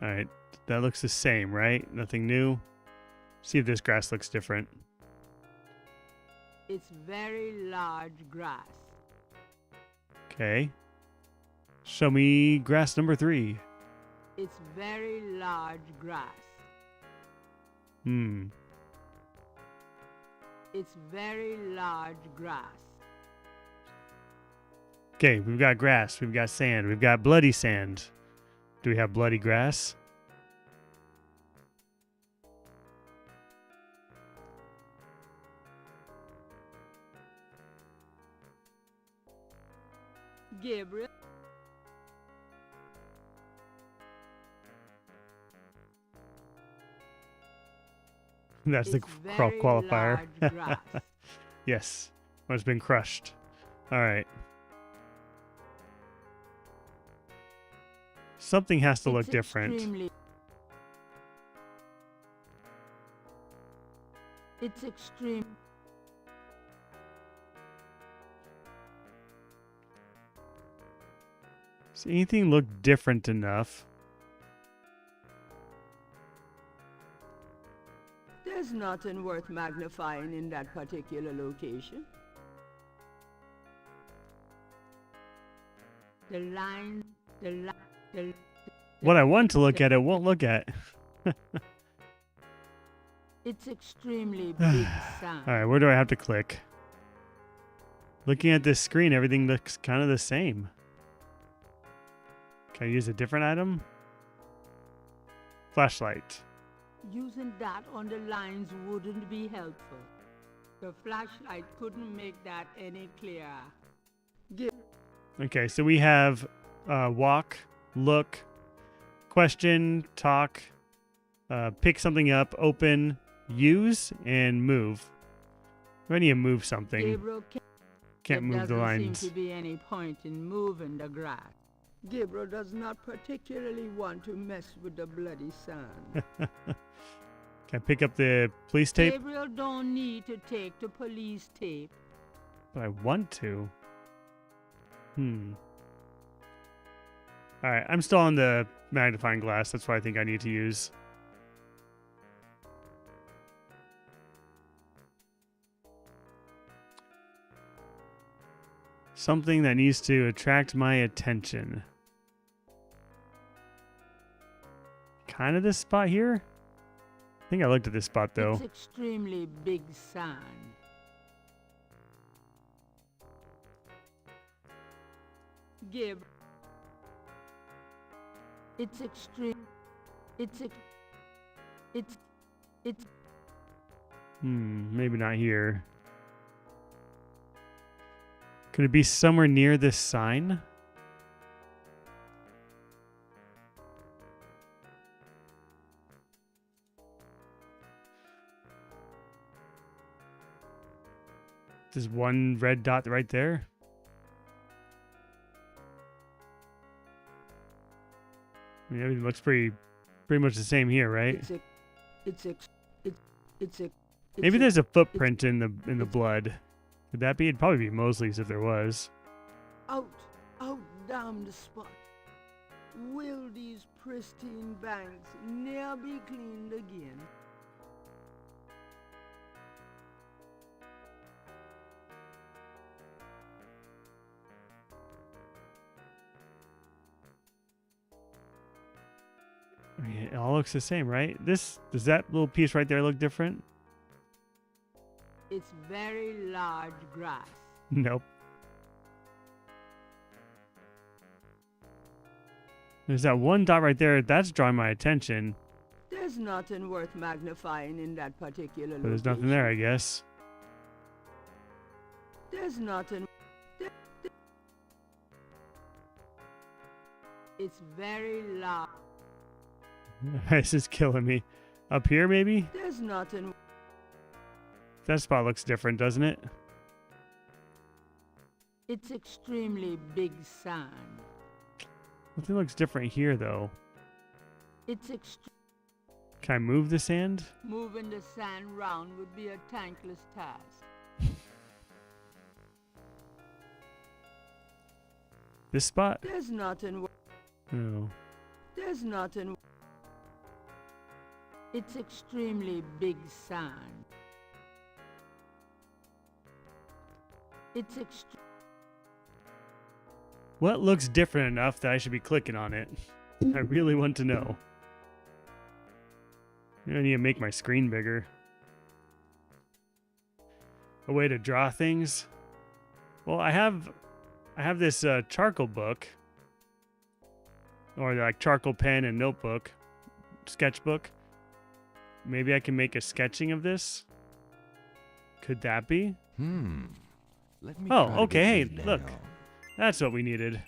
Speaker 1: Alright, that looks the same, right? Nothing new. See if this grass looks different.
Speaker 2: It's very large grass.
Speaker 1: Okay. Show me grass number 3.
Speaker 2: It's very large grass. It's very large grass.
Speaker 1: Okay, we've got grass, we've got sand, we've got bloody sand. Do we have bloody grass?
Speaker 2: Gabriel.
Speaker 1: That's the
Speaker 2: It's very
Speaker 1: qualifier.
Speaker 2: large grass.
Speaker 1: Yes, it's been crushed. All right. Something has to look
Speaker 2: It's
Speaker 1: different.
Speaker 2: It's extreme.
Speaker 1: Does anything look different enough?
Speaker 2: There's nothing worth magnifying in that particular location. The line,
Speaker 1: What I want to look at, it won't look at.
Speaker 2: it's extremely big sign.
Speaker 1: All right, where do I have to click? Looking at this screen, everything looks kind of the same. Can I use a different item? Flashlight.
Speaker 2: Using that on the lines wouldn't be helpful. The flashlight couldn't make that any clearer.
Speaker 1: Okay, so we have walk, look, question, talk, pick something up, open, use, and move. I need to move something.
Speaker 2: Gabriel
Speaker 1: Can't move the
Speaker 2: There
Speaker 1: lines.
Speaker 2: doesn't seem to be any point in moving the grass. Gabriel does not particularly want to mess with the bloody sand.
Speaker 1: Can I pick up the police tape?
Speaker 2: Gabriel don't need to take the police tape.
Speaker 1: But I want to. Alright, I'm still on the magnifying glass. That's what I think I need to use. Something that needs to attract my attention. Kind of this spot here? I think I looked at this spot though.
Speaker 2: It's extremely big sand. Gabriel. It's extreme. It's
Speaker 1: Maybe not here. Could it be somewhere near this sign? There's one red dot right there. I mean, everything looks pretty much the same here, right? Maybe there's a footprint in the blood. Could that be? It'd probably be Mosley's if there was.
Speaker 2: out damn the spot. Will these pristine banks ne'er be cleaned again?
Speaker 1: I mean, it all looks the same, right? Does that little piece right there look different?
Speaker 2: It's very large grass.
Speaker 1: Nope. There's that one dot right there. That's drawing my attention.
Speaker 2: There's nothing worth magnifying in that particular location.
Speaker 1: But there's nothing there, I guess.
Speaker 2: There's nothing. It's very large.
Speaker 1: This is killing me. Up here, maybe?
Speaker 2: There's nothing.
Speaker 1: That spot looks different, doesn't it?
Speaker 2: It's extremely big sand.
Speaker 1: Nothing looks different here, though.
Speaker 2: It's
Speaker 1: Can I move the sand?
Speaker 2: moving the sand round would be a thankless task.
Speaker 1: This spot?
Speaker 2: There's nothing.
Speaker 1: Oh.
Speaker 2: There's nothing. It's extremely big sand. It's
Speaker 1: What looks different enough that I should be clicking on it? I really want to know. I need to make my screen bigger. A way to draw things? Well, I have this charcoal book. Or like charcoal pen and notebook. Sketchbook. Maybe I can make a sketching of this? Could that be?
Speaker 3: Let me
Speaker 1: Oh,
Speaker 3: try to
Speaker 1: okay, hey,
Speaker 3: get this
Speaker 1: look.
Speaker 3: down.
Speaker 1: That's what we needed.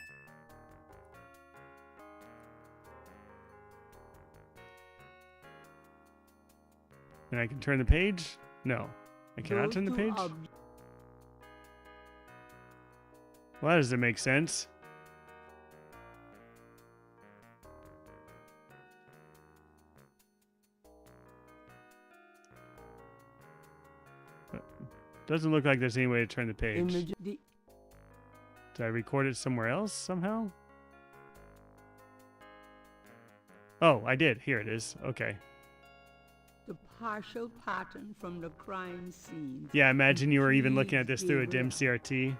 Speaker 1: And I can turn the page? No. I cannot turn the page? Well, that doesn't make sense. Doesn't look like there's any way to turn the page. Did I record it somewhere else somehow? Oh, I did. Here it is. Okay.
Speaker 2: the partial pattern from the crime scene.
Speaker 1: Yeah, imagine you were even looking at this through a dim CRT.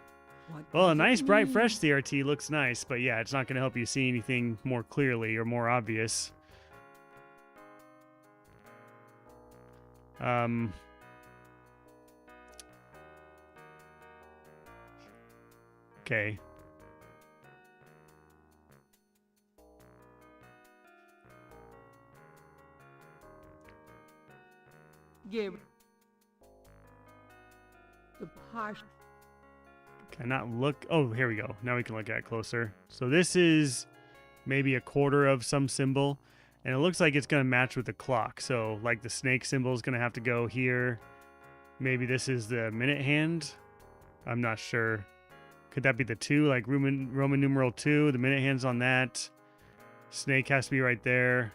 Speaker 1: Well, a nice, bright, fresh CRT looks nice, but yeah, it's not going to help you see anything more clearly or more obvious. Okay.
Speaker 2: Gabriel. The partial.
Speaker 1: Cannot look. Oh, here we go. Now we can look at it closer. So this is maybe a quarter of some symbol, and it looks like it's going to match with the clock. So like the snake symbol is going to have to go here. Maybe this is the minute hand. I'm not sure. Could that be the 2? Like Roman numeral 2, the minute hand's on that. Snake has to be right there.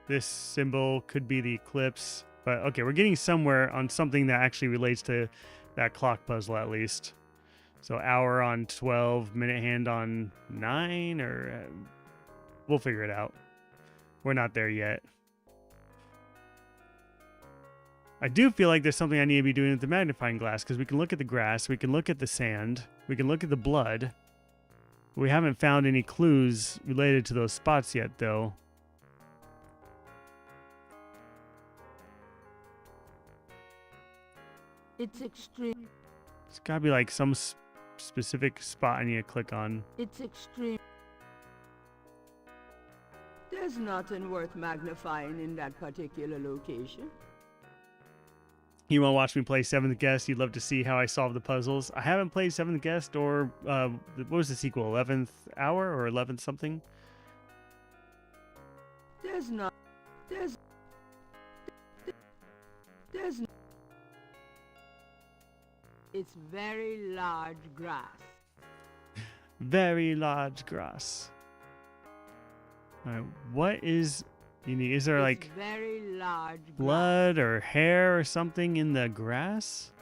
Speaker 1: This symbol could be the eclipse. But okay, we're getting somewhere on something that actually relates to that clock puzzle at least. So hour on 12, minute hand on 9, or we'll figure it out. We're not there yet. I do feel like there's something I need to be doing with the magnifying glass, because we can look at the grass, we can look at the sand, we can look at the blood. We haven't found any clues related to those spots yet, though.
Speaker 2: It's extreme.
Speaker 1: It's gotta be like some specific spot I need to click on.
Speaker 2: It's extreme. There's nothing worth magnifying in that particular location.
Speaker 1: You want to watch me play Seventh Guest? You'd love to see how I solve the puzzles. I haven't played Seventh Guest or what was the sequel? 11th Hour or 11th something?
Speaker 2: There's not. There's. There's. It's very large grass.
Speaker 1: Very large grass. All right, what is unique? Is there
Speaker 2: It's
Speaker 1: like
Speaker 2: very large
Speaker 1: blood or hair or something in the grass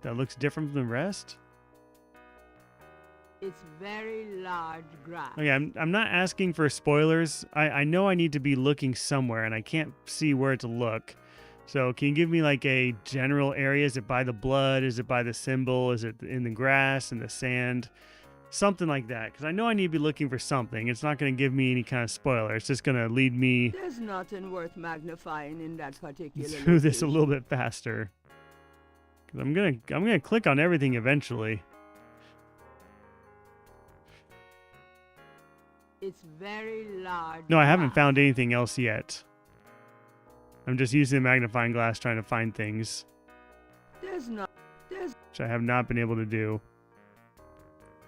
Speaker 1: that looks different from the rest?
Speaker 2: It's very large grass.
Speaker 1: Okay, I'm not asking for spoilers. I know I need to be looking somewhere and I can't see where to look. So can you give me like a general area? Is it by the blood? Is it by the symbol? Is it in the grass, in the sand? Something like that. Because I know I need to be looking for something. It's not going to give me any kind of spoiler. It's just going to lead me
Speaker 2: There's nothing worth magnifying in that particular
Speaker 1: through this a
Speaker 2: location.
Speaker 1: little bit faster. 'Cause I'm gonna click on everything eventually.
Speaker 2: It's very large.
Speaker 1: No, I haven't
Speaker 2: grass.
Speaker 1: found anything else yet. I'm just using the magnifying glass trying to find things,
Speaker 2: There's not. There's.
Speaker 1: which I have not been able to do.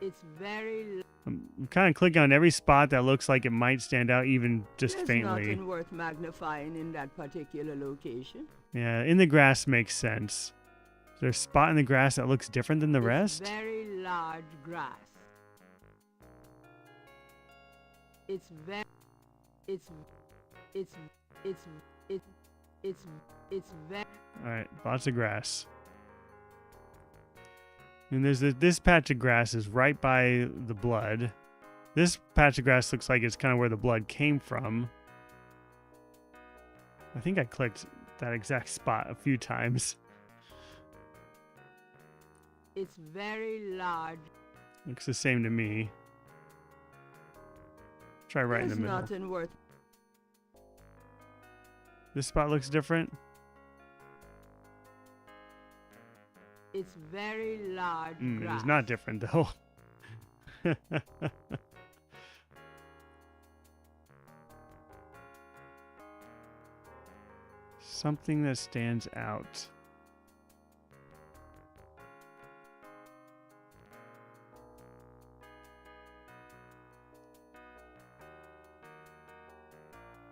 Speaker 2: It's very.
Speaker 1: I'm kind of clicking on every spot that looks like it might stand out, even just
Speaker 2: There's
Speaker 1: faintly.
Speaker 2: nothing worth magnifying in that particular location.
Speaker 1: Yeah, in the grass makes sense. Is there a spot in the grass that looks different than the rest?
Speaker 2: It's very large grass. It's very. It's. It's. It's. It's very.
Speaker 1: All right, lots of grass. And there's this patch of grass is right by the blood. This patch of grass looks like it's kind of where the blood came from. I think I clicked that exact spot a few times.
Speaker 2: It's very large.
Speaker 1: Looks the same to me. Try right in the
Speaker 2: There's
Speaker 1: middle.
Speaker 2: nothing worth.
Speaker 1: This spot looks different.
Speaker 2: It's very large grass.
Speaker 1: It's not different though. Something that stands out.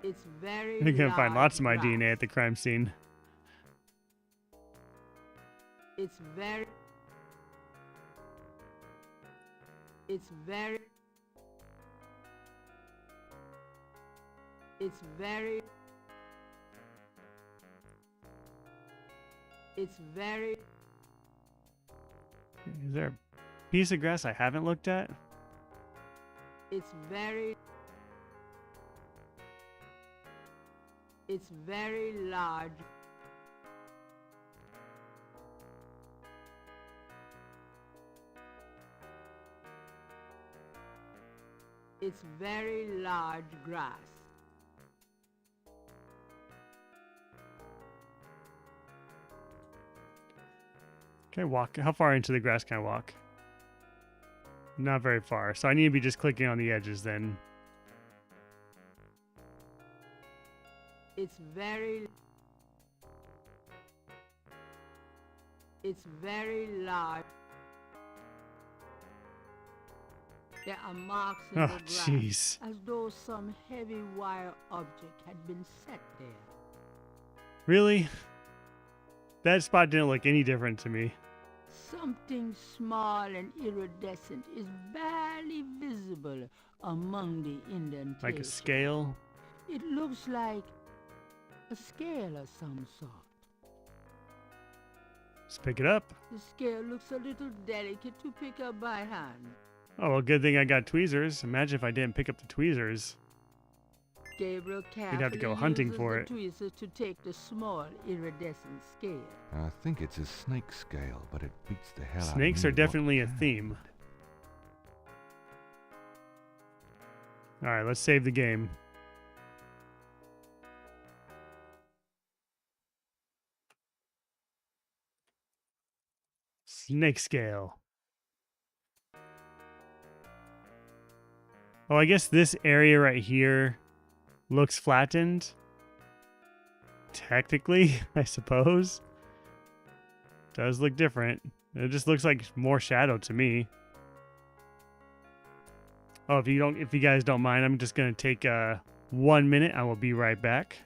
Speaker 2: It's very.
Speaker 1: You're gonna find lots of my
Speaker 2: large
Speaker 1: DNA
Speaker 2: grass.
Speaker 1: at the crime scene.
Speaker 2: It's very. It's very. It's very. It's very.
Speaker 1: Is there a piece of grass I haven't looked at?
Speaker 2: It's very. It's very large. It's very large grass.
Speaker 1: Okay, walk. How far into the grass can I walk? Not very far. So I need to be just clicking on the edges then.
Speaker 2: It's very. It's very large. There are marks in
Speaker 1: Oh,
Speaker 2: the grass,
Speaker 1: jeez.
Speaker 2: as though some heavy wire object had been set there.
Speaker 1: Really? That spot didn't look any different to me.
Speaker 2: Something small and iridescent is barely visible among the indentations.
Speaker 1: Like a scale?
Speaker 2: It looks like a scale of some sort.
Speaker 1: Let's pick it up.
Speaker 2: The scale looks a little delicate to pick up by hand.
Speaker 1: Oh, well, good thing I got tweezers. Imagine if I didn't pick up the tweezers.
Speaker 2: Gabriel carefully
Speaker 1: have to go hunting
Speaker 2: uses
Speaker 1: for
Speaker 2: the
Speaker 1: it.
Speaker 2: tweezers to take the small iridescent scale.
Speaker 3: I think it's a snake scale, but it beats the hell out of me.
Speaker 1: Snakes are
Speaker 3: what
Speaker 1: definitely a
Speaker 3: kind.
Speaker 1: theme. Alright, let's save the game. Snake scale. Oh, I guess this area right here looks flattened. Technically, I suppose. Does look different. It just looks like more shadow to me. Oh, if you guys don't mind, I'm just gonna take 1 minute. I will be right back.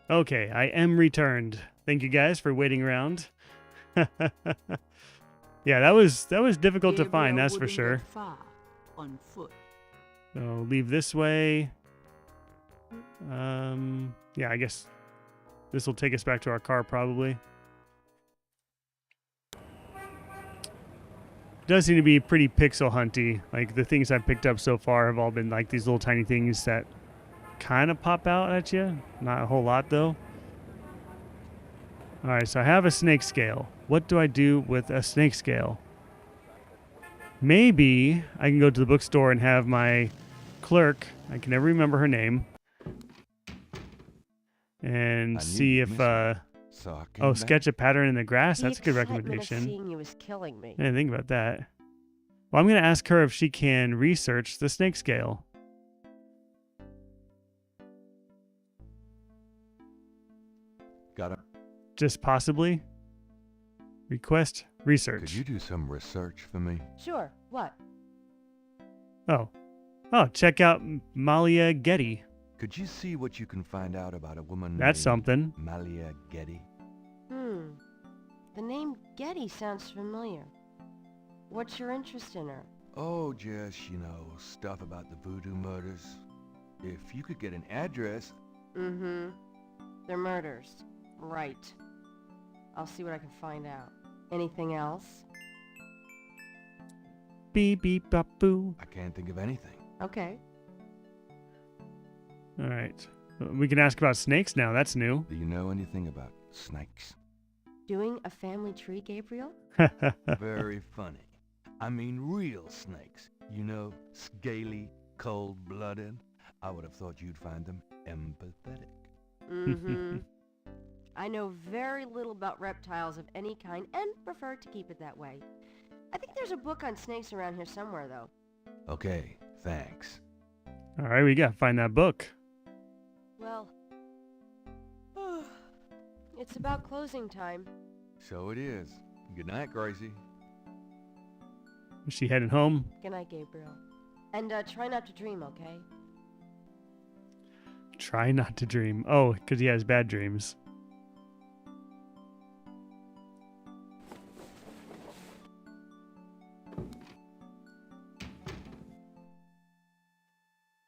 Speaker 1: Okay, I am returned. Thank you guys for waiting around. Yeah, that was difficult to find, that's for
Speaker 2: wouldn't
Speaker 1: sure.
Speaker 2: get far on foot.
Speaker 1: So leave this way. Yeah, I guess this will take us back to our car probably. Does seem to be pretty pixel hunty. Like the things I've picked up so far have all been like these little tiny things that kind of pop out at you. Not a whole lot though. All right, so I have a snake scale. What do I do with a snake scale? Maybe I can go to the bookstore and have my clerk, I can never remember her name, and see if sketch a pattern in the grass. That's a good recommendation.
Speaker 4: Seeing you is killing me.
Speaker 1: I didn't think about that. Well, I'm going to ask her if she can research the snake scale.
Speaker 3: Got it.
Speaker 1: Just possibly. Request research.
Speaker 3: Could you do some research for me?
Speaker 4: Sure. What?
Speaker 1: Oh, check out Malia Getty.
Speaker 3: Could you see what you can find out about a woman
Speaker 1: That's
Speaker 3: named
Speaker 1: something.
Speaker 3: Malia Getty?
Speaker 4: The name Getty sounds familiar. What's your interest in her?
Speaker 3: Oh, just, stuff about the voodoo murders. If you could get an address...
Speaker 4: They're murders. Right. I'll see what I can find out. Anything else?
Speaker 1: Beep, beep, bop, boo.
Speaker 3: I can't think of anything.
Speaker 4: Okay.
Speaker 1: All right. We can ask about snakes now. That's new.
Speaker 3: Do you know anything about snakes?
Speaker 4: Doing a family tree, Gabriel?
Speaker 3: Very funny. I mean real snakes. Scaly, cold-blooded. I would have thought you'd find them empathetic.
Speaker 4: I know very little about reptiles of any kind and prefer to keep it that way. I think there's a book on snakes around here somewhere, though.
Speaker 3: Okay, thanks.
Speaker 1: All right, we got to find that book.
Speaker 4: Well, it's about closing time.
Speaker 3: So it is. Good night, Gracie.
Speaker 1: Is she heading home?
Speaker 4: Good night, Gabriel. And try not to dream, okay?
Speaker 1: Try not to dream. Oh, because he has bad dreams.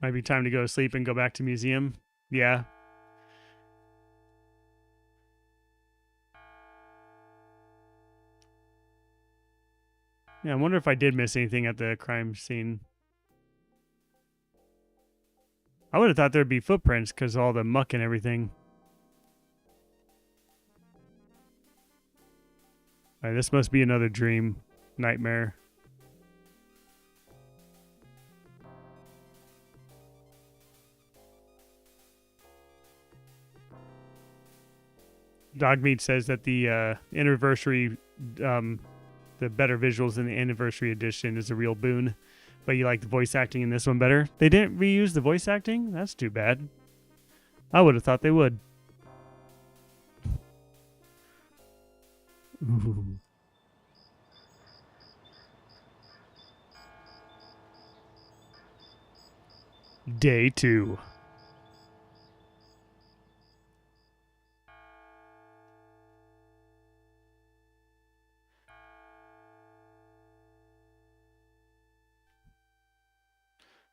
Speaker 1: Might be time to go to sleep and go back to museum. Yeah. Yeah, I wonder if I did miss anything at the crime scene. I would have thought there'd be footprints because all the muck and everything. All right, this must be another dream. Nightmare. Dogmeat says that the anniversary, the better visuals in the anniversary edition is a real boon, but you like the voice acting in this one better. They didn't reuse the voice acting? That's too bad. I would have thought they would. Ooh. Day 2.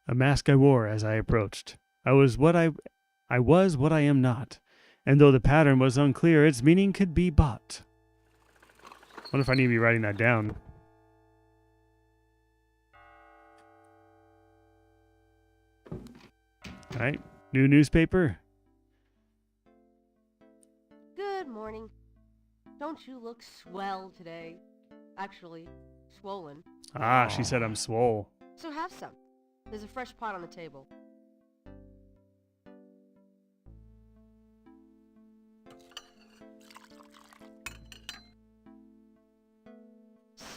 Speaker 1: A mask I wore as I approached. I was what I am not. And though the pattern was unclear, its meaning could be bought. Wonder if I need to be writing that down. All right, new newspaper.
Speaker 4: Good morning. Don't you look swell today? Actually, swollen.
Speaker 1: Ah, she said I'm swole.
Speaker 4: So have some. There's a fresh pot on the table.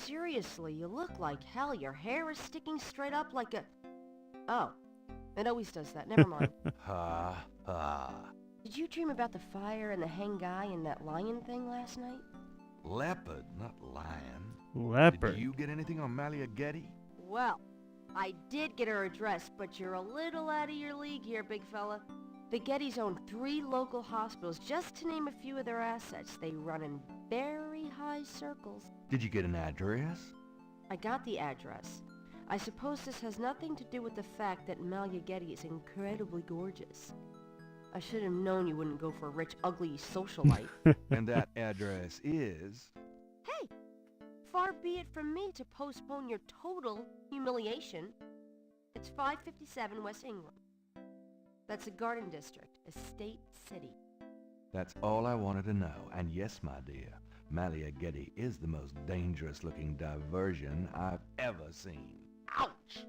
Speaker 4: Seriously, you look like hell. Your hair is sticking straight up like a... Oh, it always does that. Never mind.
Speaker 3: Ha ha.
Speaker 4: Did you dream about the fire and the hang guy and that lion thing last night?
Speaker 3: Leopard, not lion.
Speaker 1: Leopard.
Speaker 3: Did you get anything on Malia Getty?
Speaker 4: Well, I did get her address, but you're a little out of your league here, big fella. The Gettys own 3 local hospitals, just to name a few of their assets. They run in very high circles.
Speaker 3: Did you get an address?
Speaker 4: I got the address. I suppose this has nothing to do with the fact that Malia Getty is incredibly gorgeous. I should have known you wouldn't go for a rich, ugly socialite.
Speaker 3: And that address is...
Speaker 4: Hey! Far be it from me to postpone your total humiliation. It's 557 West Ingram. That's a garden district, a state city.
Speaker 3: That's all I wanted to know. And yes, my dear, Malia Getty is the most dangerous-looking diversion I've ever seen. Ouch!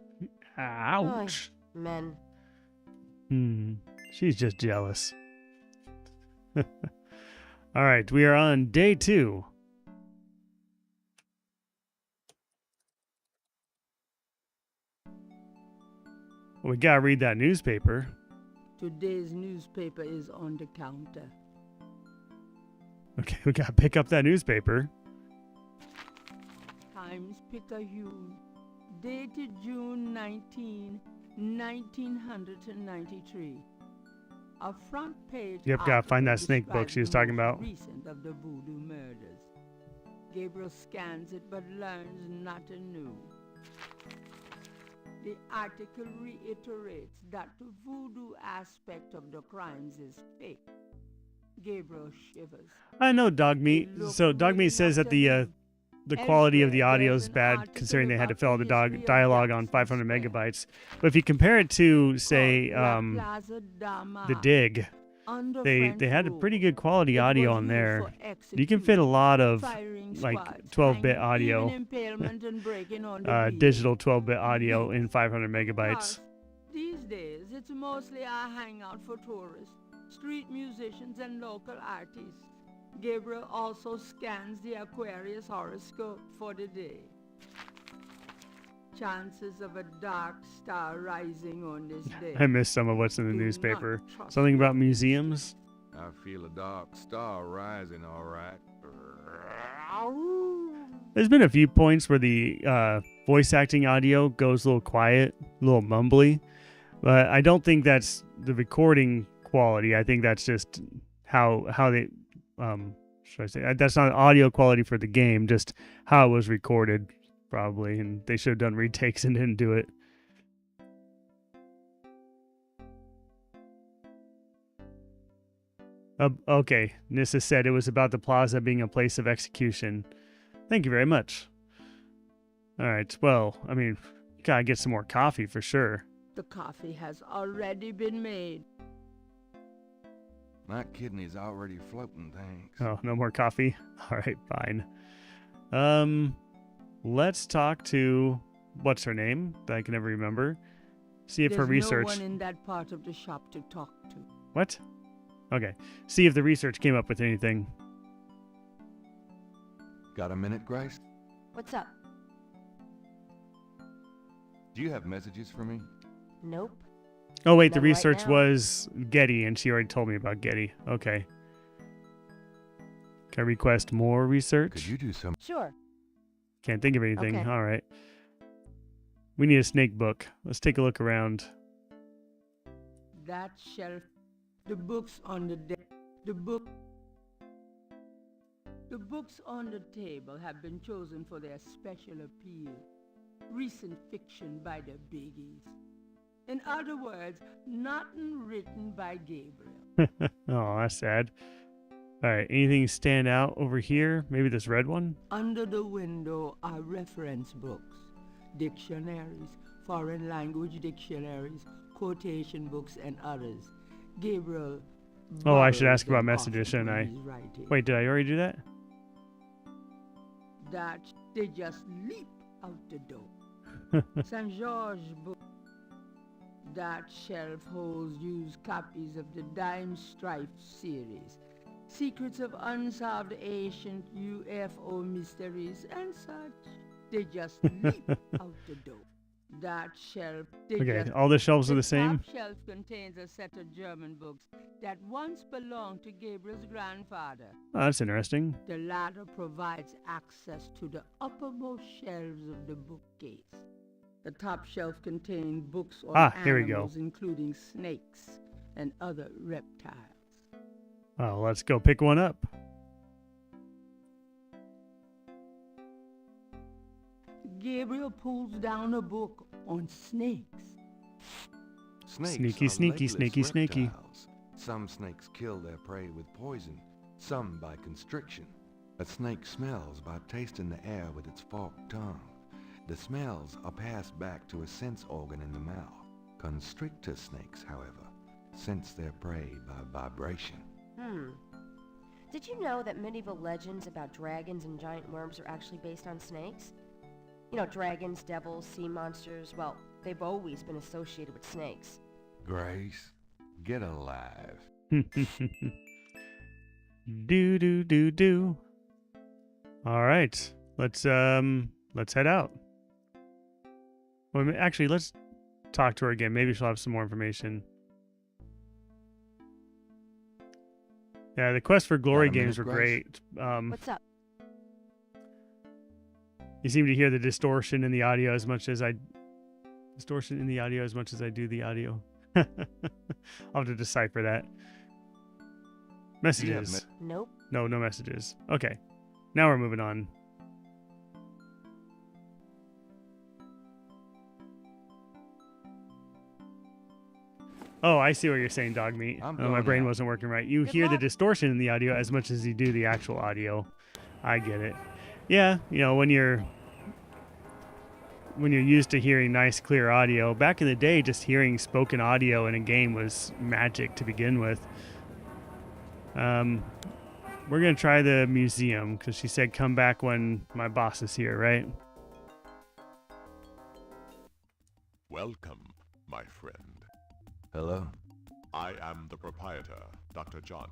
Speaker 1: Ouch.
Speaker 4: Oy, men.
Speaker 1: She's just jealous. All right, we are on day 2. We gotta read that newspaper.
Speaker 2: Today's newspaper is on the counter.
Speaker 1: Okay, we gotta pick up that newspaper.
Speaker 2: Times-Picayune, dated June 19, 1993. A front page.
Speaker 1: Yep, gotta find that snake book she was talking about.
Speaker 2: Recent of the voodoo murders. Gabriel scans it but learns nothing new. The article reiterates that the voodoo aspect of the crimes is fake. Gabriel shivers.
Speaker 1: I know Dog Meat. So Dog Meat says that the quality of the audio is bad, considering they had to fill out the dialogue on 500 megabytes. But if you compare it to, say, The Dig, they had a pretty good quality audio on there. You can fit a lot of like 12-bit audio, digital 12-bit audio in 500 megabytes.
Speaker 2: These days, it's mostly a hangout for tourists, street musicians, and local artists. Gabriel also scans the Aquarius horoscope for the day. Chances of a dark star rising on this day.
Speaker 1: I missed some of what's in the newspaper. Something about museums.
Speaker 10: I feel a dark star rising, all right.
Speaker 1: There's been a few points where the voice acting audio goes a little quiet, a little mumbly. But I don't think that's the recording quality. I think that's just how they... should I say? That's not audio quality for the game, just how it was recorded, probably. And they should have done retakes and didn't do it. Okay, Nissa said it was about the plaza being a place of execution. Thank you very much. All right, well, I mean, gotta get some more coffee for sure.
Speaker 2: The coffee has already been made.
Speaker 3: My kidney's already floating, thanks.
Speaker 1: Oh, no more coffee? All right, fine. Let's talk to, what's her name? That I can never remember. See if her research...
Speaker 2: There's no one in that part of the shop to talk to.
Speaker 1: What? Okay. See if the research came up with anything.
Speaker 3: Got a minute, Grace?
Speaker 4: What's up?
Speaker 3: Do you have messages for me?
Speaker 4: Nope.
Speaker 1: Oh, wait, the
Speaker 4: None right
Speaker 1: research
Speaker 4: now.
Speaker 1: was Getty, and she already told me about Getty. Okay. Can I request more research?
Speaker 3: Could you do some?
Speaker 4: Sure.
Speaker 1: Can't think of anything.
Speaker 4: Okay.
Speaker 1: All right. We need a snake book. Let's take a look around.
Speaker 2: That shelf, the books on the desk, the books on the table have been chosen for their special appeal. Recent fiction by the biggies. In other words, nothing written by Gabriel.
Speaker 1: Oh, that's sad. All right, anything stand out over here? Maybe this red one?
Speaker 2: Under the window are reference books, dictionaries, foreign language dictionaries, quotation books, and others. Gabriel.
Speaker 1: Oh, I should ask
Speaker 2: borrows
Speaker 1: about
Speaker 2: them
Speaker 1: messages,
Speaker 2: often
Speaker 1: shouldn't
Speaker 2: when
Speaker 1: I?
Speaker 2: he's writing.
Speaker 1: Wait, did I already do that?
Speaker 2: That they just leap out the door. St. George book. That shelf holds used copies of the Dime Strife series, secrets of unsolved ancient UFO mysteries and such. They just leap out the door. That shelf.
Speaker 1: Okay, all the shelves are the same?
Speaker 2: Top shelf contains a set of German books that once belonged to Gabriel's grandfather.
Speaker 1: Oh, that's interesting.
Speaker 2: The latter provides access to the uppermost shelves of the bookcase. The top shelf contains books on
Speaker 1: here we go.
Speaker 2: animals, including snakes and other reptiles.
Speaker 1: Oh, let's go pick one up.
Speaker 2: Gabriel pulls down a book on snakes.
Speaker 3: Snakes
Speaker 1: Sneaky,
Speaker 3: are
Speaker 1: sneaky,
Speaker 3: legless
Speaker 1: sneaky, sneaky.
Speaker 3: reptiles. Some snakes kill their prey with poison, some by constriction. A snake smells by tasting the air with its forked tongue. The smells are passed back to a sense organ in the mouth. Constrictor snakes, however, sense their prey by vibration.
Speaker 4: Did you know that medieval legends about dragons and giant worms are actually based on snakes? You know, dragons, devils, sea monsters, well, they've always been associated with snakes.
Speaker 3: Grace, get alive.
Speaker 1: Do. All right, let's head out. Well, actually, let's talk to her again. Maybe she'll have some more information. Yeah, the Quest for Glory
Speaker 3: Got a
Speaker 1: games were
Speaker 3: minute,
Speaker 1: great.
Speaker 4: What's up?
Speaker 1: You seem to hear the distortion in the audio as much as I do the audio. I'll have to decipher that. Messages.
Speaker 4: Nope.
Speaker 1: No messages. Okay. Now we're moving on. Oh, I see what you're saying, dog meat.
Speaker 3: I'm
Speaker 1: My
Speaker 3: going
Speaker 1: brain
Speaker 3: out.
Speaker 1: wasn't working right. You
Speaker 4: Good
Speaker 1: hear the
Speaker 4: luck.
Speaker 1: distortion in the audio as much as you do the actual audio. I get it. Yeah, you know, when you're used to hearing nice, clear audio, back in the day, just hearing spoken audio in a game was magic to begin with. We're going to try the museum because she said come back when my boss is here, right?
Speaker 13: Welcome, my friend.
Speaker 3: Hello?
Speaker 13: I am the proprietor, Dr. John.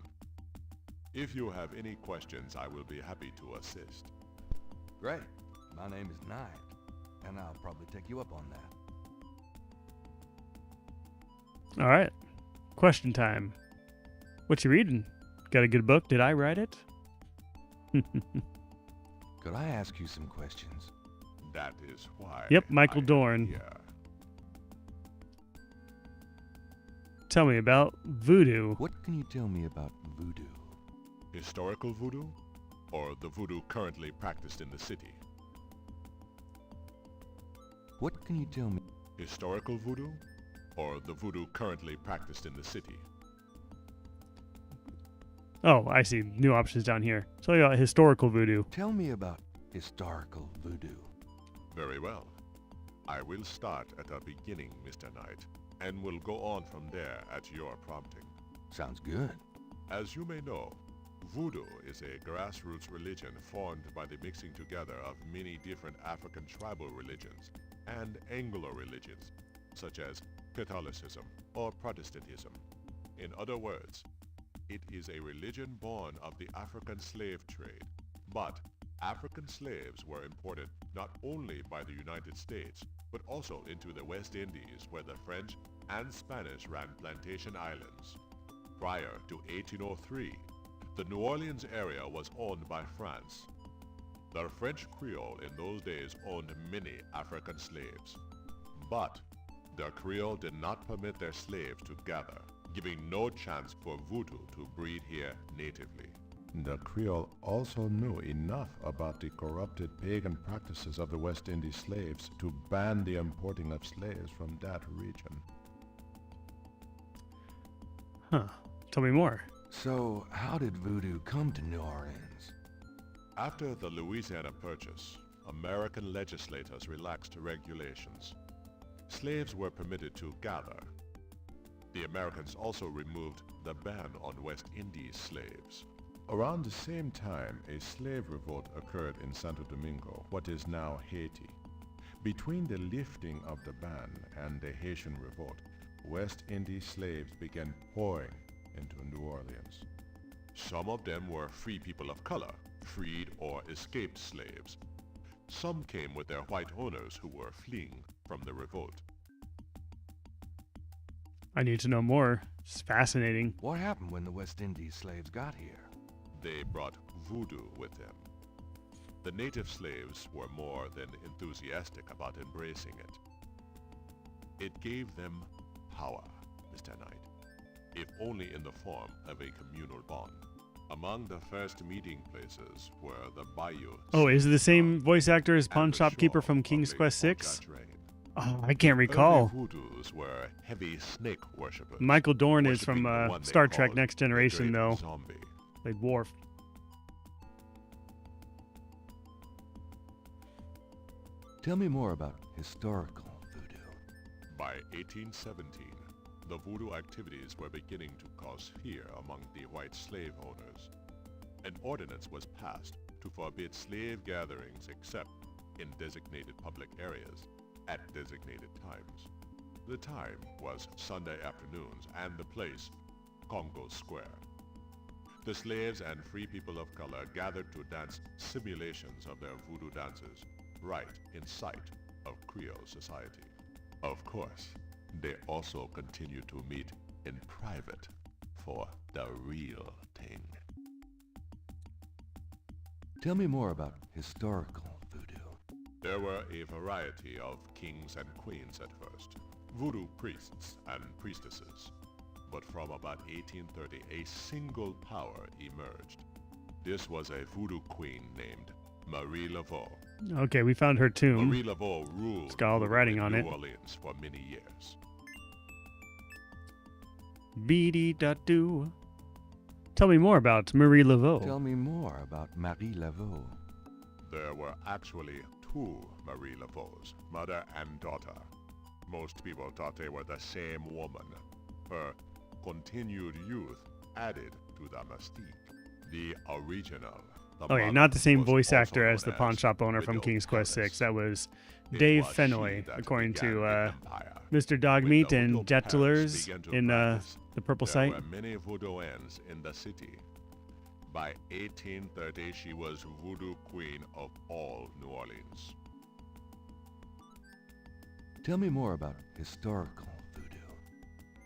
Speaker 13: If you have any questions, I will be happy to assist.
Speaker 3: Great. My name is Knight, and I'll probably take you up on that.
Speaker 1: All right. Question time. What you reading? Got a good book? Did I write it?
Speaker 3: Could I ask you some questions?
Speaker 13: That is why.
Speaker 1: Yep, Michael
Speaker 13: I am
Speaker 1: Dorn.
Speaker 13: here.
Speaker 1: Tell me about voodoo.
Speaker 3: What can you tell me about voodoo?
Speaker 13: Historical voodoo, or the voodoo currently practiced in the city?
Speaker 3: What can you tell me?
Speaker 13: Historical voodoo, or the voodoo currently practiced in the city?
Speaker 1: Oh, I see. New options down here. Tell you about historical voodoo.
Speaker 3: Tell me about historical voodoo.
Speaker 13: Very well. I will start at the beginning, Mr. Knight, and will go on from there at your prompting.
Speaker 3: Sounds good.
Speaker 13: As you may know, voodoo is a grassroots religion formed by the mixing together of many different African tribal religions and Anglo religions, such as Catholicism or Protestantism. In other words, it is a religion born of the African slave trade. But African slaves were imported not only by the United States, but also into the West Indies, where the French and Spanish ran plantation islands. Prior to 1803, the New Orleans area was owned by France. The French Creole in those days owned many African slaves. But the Creole did not permit their slaves to gather, giving no chance for voodoo to breed here natively. The Creole also knew enough about the corrupted pagan practices of the West Indies slaves to ban the importing of slaves from that region.
Speaker 1: Huh. Tell me more.
Speaker 3: So, how did voodoo come to New Orleans?
Speaker 13: After the Louisiana Purchase, American legislators relaxed regulations. Slaves were permitted to gather. The Americans also removed the ban on West Indies slaves. Around the same time, a slave revolt occurred in Santo Domingo, what is now Haiti. Between the lifting of the ban and the Haitian revolt, West Indies slaves began pouring into New Orleans. Some of them were free people of color, freed or escaped slaves. Some came with their white owners who were fleeing from the revolt.
Speaker 1: I need to know more. It's fascinating.
Speaker 3: What happened when the West Indies slaves got here?
Speaker 13: They brought voodoo with them. The native slaves were more than enthusiastic about embracing it. It gave them power, Mr. Knight, if only in the form of a communal bond. Among the first meeting places were the bayou.
Speaker 1: Oh, is it the same voice actor as Pawn Shopkeeper from King's Quest VI? Oh, I can't recall.
Speaker 13: Early voodoos were heavy snake worshippers.
Speaker 1: Michael Dorn is from
Speaker 13: worshipping the one they
Speaker 1: Star Trek
Speaker 13: called
Speaker 1: Next
Speaker 13: the
Speaker 1: Generation,
Speaker 13: Great
Speaker 1: though.
Speaker 13: Zombie.
Speaker 1: Played Worf.
Speaker 3: Tell me more about historical voodoo.
Speaker 13: By 1817, the voodoo activities were beginning to cause fear among the white slave owners. An ordinance was passed to forbid slave gatherings except in designated public areas at designated times. The time was Sunday afternoons and the place, Congo Square. The slaves and free people of color gathered to dance simulations of their voodoo dances right in sight of Creole society. Of course, they also continued to meet in private for the real thing.
Speaker 3: Tell me more about historical voodoo.
Speaker 13: There were a variety of kings and queens at first, voodoo priests and priestesses. But from about 1830, a single power emerged. This was a voodoo queen named Marie Laveau.
Speaker 1: Okay, we found her tomb.
Speaker 13: Marie Laveau ruled
Speaker 1: It's got all the writing on
Speaker 13: New
Speaker 1: it.
Speaker 13: Orleans for many years.
Speaker 1: Beady-da-doo. Tell me more about Marie Laveau.
Speaker 3: Tell me more about Marie Laveau.
Speaker 13: There were actually two Marie Laveaus, mother and daughter. Most people thought they were the same woman. Her continued youth added to the mystique. The original.
Speaker 1: Okay, not the same voice actor as the pawn shop owner from King's Quest VI. That was Dave Fenway, according to Mr. Dogmeat and Jetulers in the Purple Site.
Speaker 13: There were many voodooans in the city. By 1830, she was voodoo queen of all New Orleans.
Speaker 3: Tell me more about historical voodoo.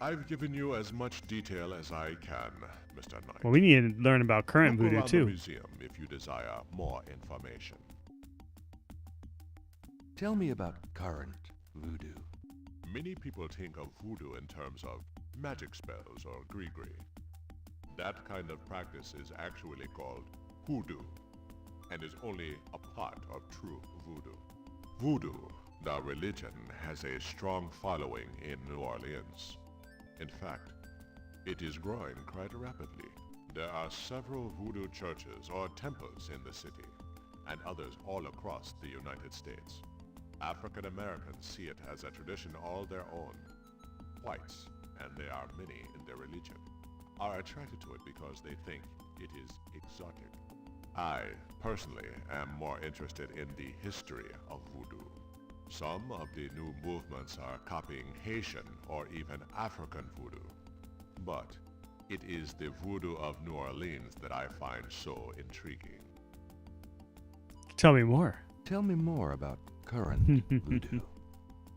Speaker 13: I've given you as much detail as I can, Mr. Knight.
Speaker 1: Well, we need to learn about current
Speaker 13: Look
Speaker 1: voodoo,
Speaker 13: around
Speaker 1: too.
Speaker 13: the museum if you desire more information.
Speaker 3: Tell me about current voodoo.
Speaker 13: Many people think of voodoo in terms of magic spells or gree-gree. That kind of practice is actually called hoodoo, and is only a part of true voodoo. Voodoo, the religion, has a strong following in New Orleans. In fact, it is growing quite rapidly. There are several voodoo churches or temples in the city, and others all across the United States. African Americans see it as a tradition all their own. Whites, and there are many in their religion, are attracted to it because they think it is exotic. I, personally, am more interested in the history of voodoo. Some of the new movements are copying Haitian or even African voodoo. But it is the voodoo of New Orleans that I find so intriguing.
Speaker 1: Tell me more.
Speaker 3: Tell me more about current voodoo.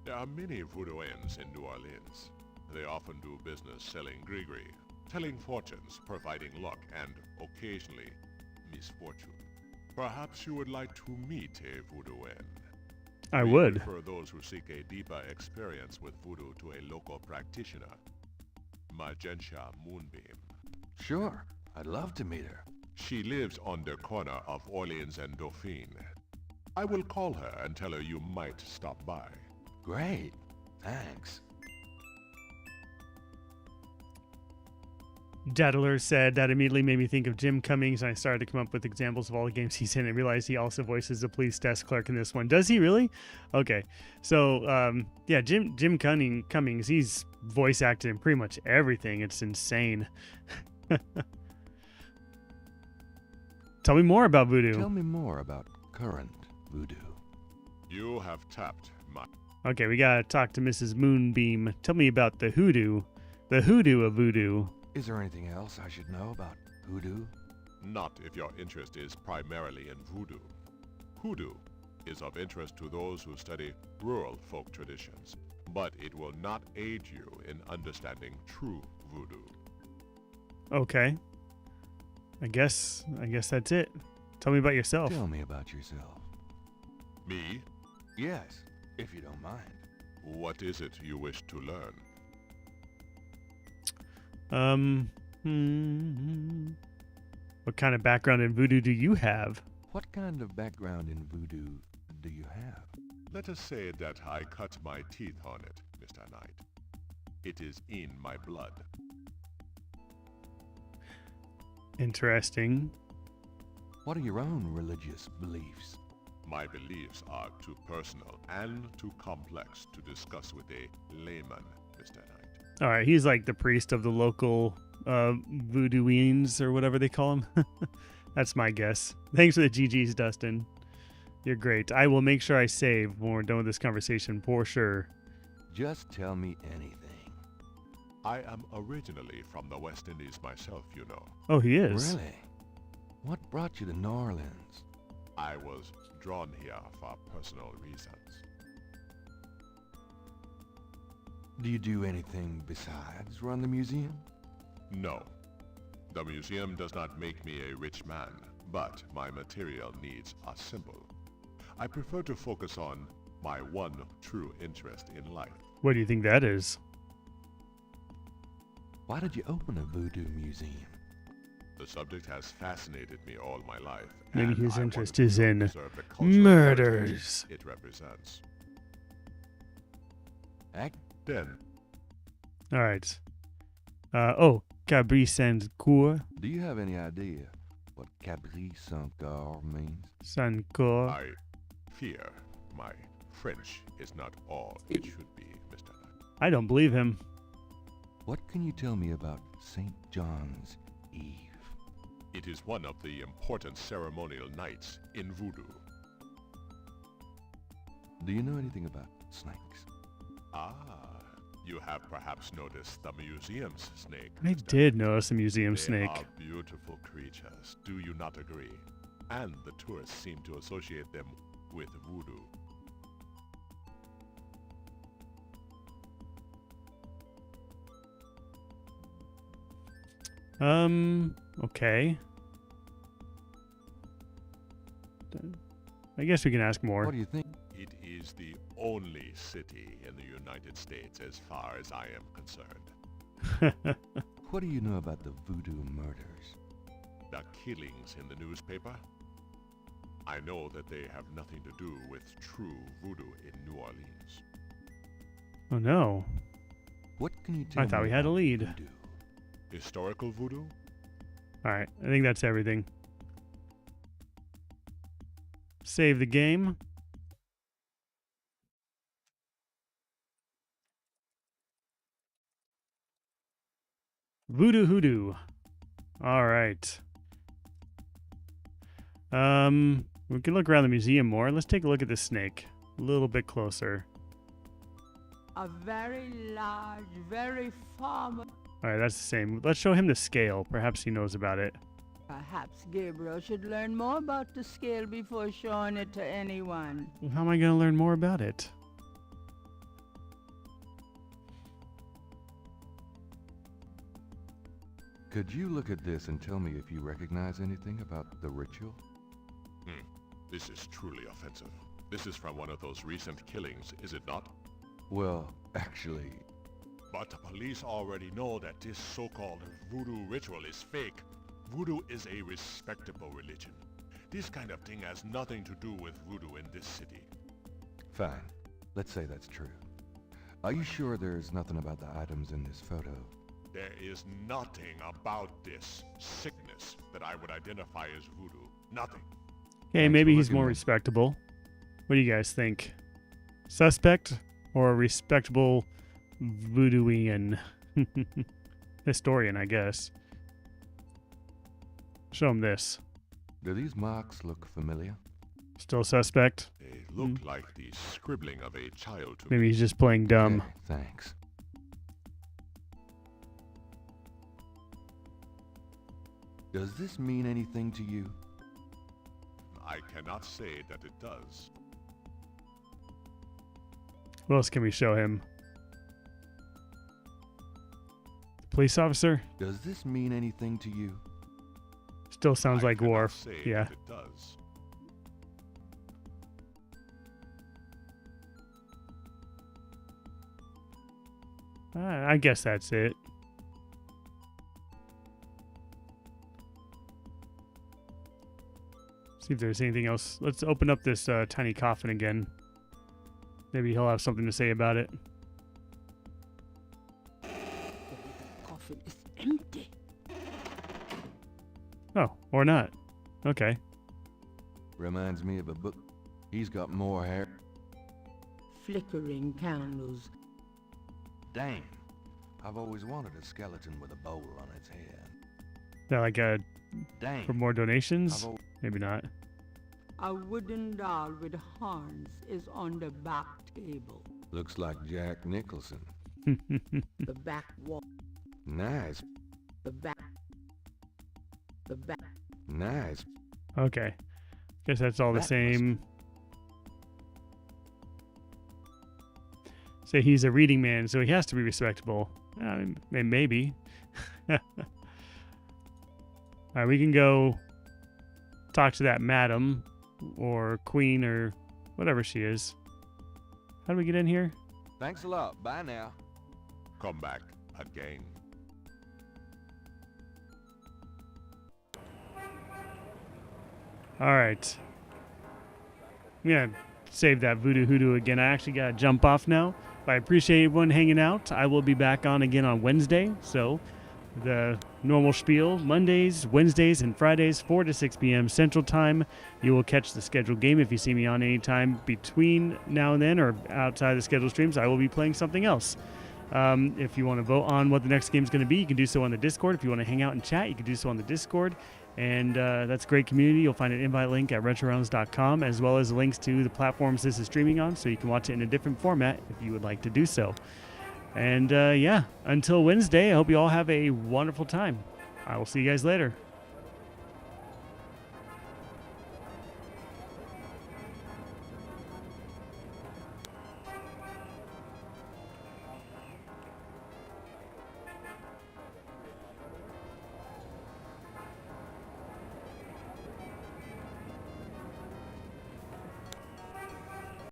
Speaker 13: There are many voodooans in New Orleans. They often do business selling gree-gree, telling fortunes, providing luck, and occasionally misfortune. Perhaps you would like to meet a voodooan.
Speaker 1: I
Speaker 13: We
Speaker 1: would.
Speaker 13: refer those who seek a deeper experience with voodoo to a local practitioner, Magentia Moonbeam.
Speaker 3: Sure, I'd love to meet her.
Speaker 13: She lives on the corner of Orleans and Dauphine. I will call her and tell her you might stop by.
Speaker 3: Great, thanks.
Speaker 1: Daddler said that immediately made me think of Jim Cummings, and I started to come up with examples of all the games he's in and realized he also voices a police desk clerk in this one. Does he really? Okay. So, yeah, Jim Cummings, he's voice acted in pretty much everything. It's insane. Tell me more about Voodoo.
Speaker 3: Tell me more about current Voodoo.
Speaker 13: You have tapped my...
Speaker 1: Okay, we gotta talk to Mrs. Moonbeam. Tell me about the hoodoo. The hoodoo of Voodoo.
Speaker 3: Is there anything else I should know about Voodoo?
Speaker 13: Not if your interest is primarily in Voodoo. Hoodoo is of interest to those who study rural folk traditions, but it will not aid you in understanding true Voodoo.
Speaker 1: Okay. I guess that's it. Tell me about yourself.
Speaker 3: Tell me about yourself.
Speaker 13: Me?
Speaker 3: Yes, if you don't mind.
Speaker 13: What is it you wish to learn?
Speaker 1: What kind of background in Voodoo do you have?
Speaker 3: What kind of background in Voodoo do you have?
Speaker 13: Let us say that I cut my teeth on it, Mr. Knight. It is in my blood.
Speaker 1: Interesting.
Speaker 3: What are your own religious beliefs?
Speaker 13: My beliefs are too personal and too complex to discuss with a layman, Mr. Knight.
Speaker 1: All right, he's like the priest of the local voodooians or whatever they call him. That's my guess. Thanks for the GGs, Dustin. You're great. I will make sure I save when we're done with this conversation for sure.
Speaker 3: Just tell me anything.
Speaker 13: I am originally from the West Indies myself, you know.
Speaker 1: Oh, he is?
Speaker 3: Really? What brought you to New Orleans?
Speaker 13: I was drawn here for personal reasons.
Speaker 3: Do you do anything besides run the museum?
Speaker 13: No. The museum does not make me a rich man, but my material needs are simple. I prefer to focus on my one true interest in life.
Speaker 1: What do you think that is?
Speaker 3: Why did you open a voodoo museum?
Speaker 13: The subject has fascinated me all my life.
Speaker 1: Maybe his interest is in
Speaker 13: murders
Speaker 1: murders.
Speaker 13: It represents.
Speaker 3: Act
Speaker 13: Then.
Speaker 1: All right. Cabri sans cour.
Speaker 3: Do you have any idea what Cabri sans cour means?
Speaker 1: Sans cour.
Speaker 13: I fear my French is not all it should be, Mr. Knight.
Speaker 1: I don't believe him.
Speaker 3: What can you tell me about St. John's Eve?
Speaker 13: It is one of the important ceremonial nights in Voodoo.
Speaker 3: Do you know anything about snakes?
Speaker 13: Ah, you have perhaps noticed the museum's snake.
Speaker 1: I did notice a museum
Speaker 13: They
Speaker 1: snake.
Speaker 13: are beautiful creatures, do you not agree? And the tourists seem to associate them with Voodoo.
Speaker 1: Okay. I guess we can ask more.
Speaker 3: What do you think?
Speaker 13: It is the only city in the United States as far as I am concerned.
Speaker 3: What do you know about the voodoo murders?
Speaker 13: The killings in the newspaper? I know that they have nothing to do with true voodoo in New Orleans.
Speaker 1: Oh no.
Speaker 3: What can you tell me?
Speaker 1: I thought we had a
Speaker 3: about
Speaker 1: lead.
Speaker 3: Voodoo?
Speaker 13: Historical voodoo?
Speaker 1: Alright, I think that's everything. Save the game. Voodoo hoodoo. Alright. We can look around the museum more. Let's take a look at the snake. A little bit closer.
Speaker 2: A very large, very formal...
Speaker 1: Alright, that's the same. Let's show him the scale. Perhaps he knows about it.
Speaker 2: Perhaps Gabriel should learn more about the scale before showing it to anyone.
Speaker 1: Well, how am I going to learn more about it?
Speaker 3: Could you look at this and tell me if you recognize anything about the ritual?
Speaker 13: This is truly offensive. This is from one of those recent killings, is it not?
Speaker 3: Well, actually...
Speaker 13: But the police already know that this so-called voodoo ritual is fake. Voodoo is a respectable religion. This kind of thing has nothing to do with voodoo in this city.
Speaker 3: Fine. Let's say that's true. Are you sure there's nothing about the items in this photo
Speaker 13: There is nothing about this sickness that I would identify as voodoo. Nothing.
Speaker 1: Okay, maybe he's more respectable. What do you guys think? Suspect or respectable voodooian? Historian, I guess. Show him this.
Speaker 3: Do these marks look familiar?
Speaker 1: Still suspect?
Speaker 13: They look like the scribbling of a child to
Speaker 1: Maybe
Speaker 13: me.
Speaker 1: he's just playing dumb.
Speaker 3: Okay, thanks. Does this mean anything to you?
Speaker 13: I cannot say that it does.
Speaker 1: What else can we show him? Police officer?
Speaker 3: Does this mean anything to you?
Speaker 1: Still sounds
Speaker 13: I
Speaker 1: like
Speaker 13: cannot
Speaker 1: Worf.
Speaker 13: say
Speaker 1: Yeah.
Speaker 13: that it does.
Speaker 1: I guess that's it. See if there's anything else. Let's open up this tiny coffin again. Maybe he'll have something to say about it.
Speaker 2: The coffin is empty.
Speaker 1: Oh, or not. Okay.
Speaker 3: Reminds me of a book. He's got more hair.
Speaker 2: Flickering candles.
Speaker 3: Dang. I've always wanted a skeleton with a bowl on its head.
Speaker 1: Is that like a
Speaker 3: Dang.
Speaker 1: for more donations?
Speaker 3: I've
Speaker 1: Maybe not.
Speaker 2: A wooden doll with horns is on the back table.
Speaker 3: Looks like Jack Nicholson.
Speaker 2: The back wall.
Speaker 3: Nice.
Speaker 2: The back. The back.
Speaker 3: Nice.
Speaker 1: Okay. Guess that's all the
Speaker 3: That
Speaker 1: same. Say he's a reading man, so he has to be respectable. Maybe. All right, we can go talk to that madam or queen or whatever she is. How do we get in here?
Speaker 3: Thanks a lot. Bye now.
Speaker 13: Come back again.
Speaker 1: All right. I'm going to save that voodoo hoodoo again. I actually got to jump off now. But I appreciate everyone hanging out. I will be back on again on Wednesday. So the normal spiel, Mondays, Wednesdays, and Fridays, 4 to 6 p.m. Central Time. You will catch the scheduled game. If you see me on any time between now and then or outside the scheduled streams, I will be playing something else. If you want to vote on what the next game is going to be, you can do so on the Discord. If you want to hang out and chat, you can do so on the Discord. And that's a great community. You'll find an invite link at retrorounds.com, as well as links to the platforms this is streaming on, so you can watch it in a different format if you would like to do so. And yeah, until Wednesday, I hope you all have a wonderful time. I will see you guys later.